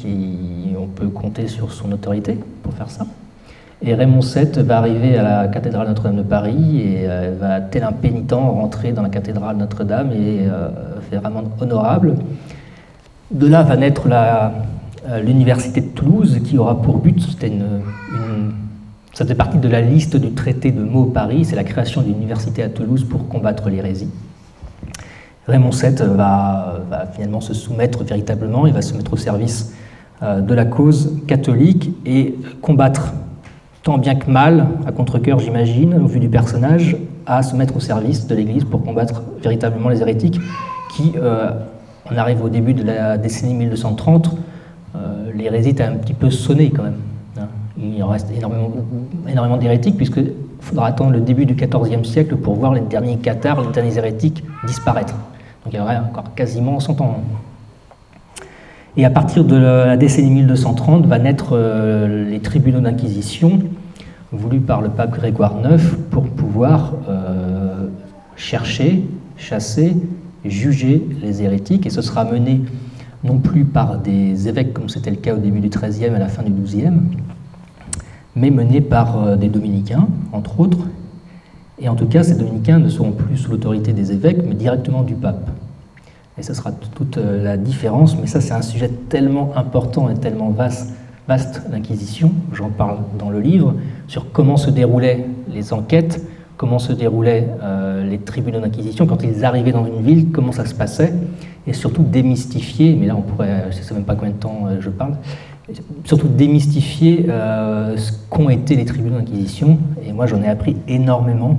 on peut compter sur son autorité pour faire ça. Et Raymond VII va arriver à la cathédrale Notre-Dame de Paris et va, tel un pénitent, rentrer dans la cathédrale Notre-Dame et faire amende honorable. De là va naître l'université de Toulouse, qui aura pour but, ça fait partie de la liste du traité de Meaux Paris, c'est la création d'une université à Toulouse pour combattre l'hérésie. Raymond VII va finalement se soumettre véritablement, il va se mettre au service de la cause catholique et combattre tant bien que mal, à contre-cœur j'imagine, au vu du personnage, à se mettre au service de l'Église pour combattre véritablement les hérétiques qui, on arrive au début de la décennie 1230, l'hérésie est un petit peu sonnée quand même. Hein. Il en reste énormément d'hérétiques puisqu'il faudra attendre le début du XIVe siècle pour voir les derniers cathares, les derniers hérétiques disparaître. Donc il y aurait encore quasiment 100 ans. Et à partir de la décennie 1230 va naître les tribunaux d'inquisition voulus par le pape Grégoire IX pour pouvoir chercher, chasser, juger les hérétiques. Et ce sera mené non plus par des évêques comme c'était le cas au début du XIIIe et à la fin du XIIe, mais mené par des dominicains, entre autres. Et en tout cas, ces dominicains ne seront plus sous l'autorité des évêques, mais directement du pape. Et ce sera toute la différence, mais ça c'est un sujet tellement important et tellement vaste, l'Inquisition, j'en parle dans le livre, sur comment se déroulaient les enquêtes, comment se déroulaient les tribunaux d'Inquisition, quand ils arrivaient dans une ville, comment ça se passait, et surtout démystifier, mais là on pourrait, je ne sais même pas combien de temps je parle, surtout démystifier ce qu'ont été les tribunaux d'Inquisition, et moi j'en ai appris énormément.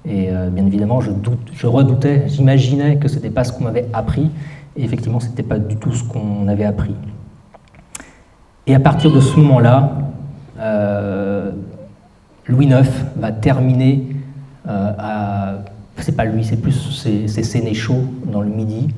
Et bien évidemment, je redoutais, j'imaginais que ce n'était pas ce qu'on m'avait appris, et effectivement, ce n'était pas du tout ce qu'on avait appris. Et à partir de ce moment-là, Louis IX va terminer c'est pas lui, c'est plus ses sénéchaux dans le Midi,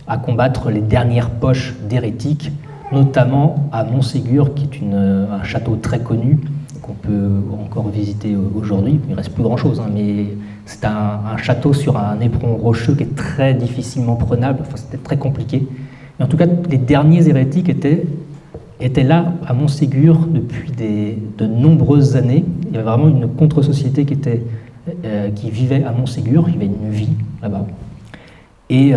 à combattre les dernières poches d'hérétiques, notamment à Montségur, qui est un château très connu, qu'on peut encore visiter aujourd'hui. Il ne reste plus grand-chose, hein, mais c'est un château sur un éperon rocheux qui est très difficilement prenable, enfin, c'était très compliqué. Mais en tout cas, les derniers hérétiques étaient là à Montségur depuis de nombreuses années. Il y avait vraiment une contre-société qui vivait à Montségur, il y avait une vie là-bas. Et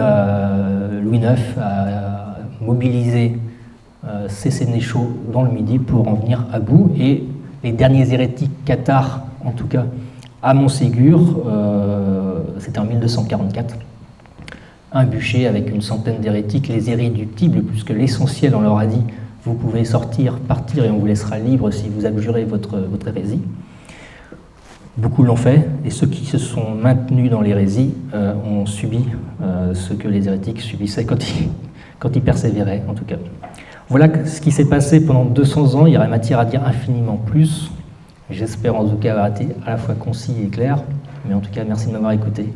Louis IX a mobilisé ses sénéchaux dans le Midi pour en venir à bout. Et les derniers hérétiques cathares, en tout cas, à Montségur, c'était en 1244, un bûcher avec une centaine d'hérétiques, les irréductibles, puisque l'essentiel, on leur a dit, vous pouvez sortir, partir, et on vous laissera libre si vous abjurez votre hérésie. Beaucoup l'ont fait, et ceux qui se sont maintenus dans l'hérésie ont subi ce que les hérétiques subissaient quand ils persévéraient, en tout cas. Voilà ce qui s'est passé pendant 200 ans. Il y aurait matière à dire infiniment plus. J'espère en tout cas avoir été à la fois concis et clair. Mais en tout cas, merci de m'avoir écouté.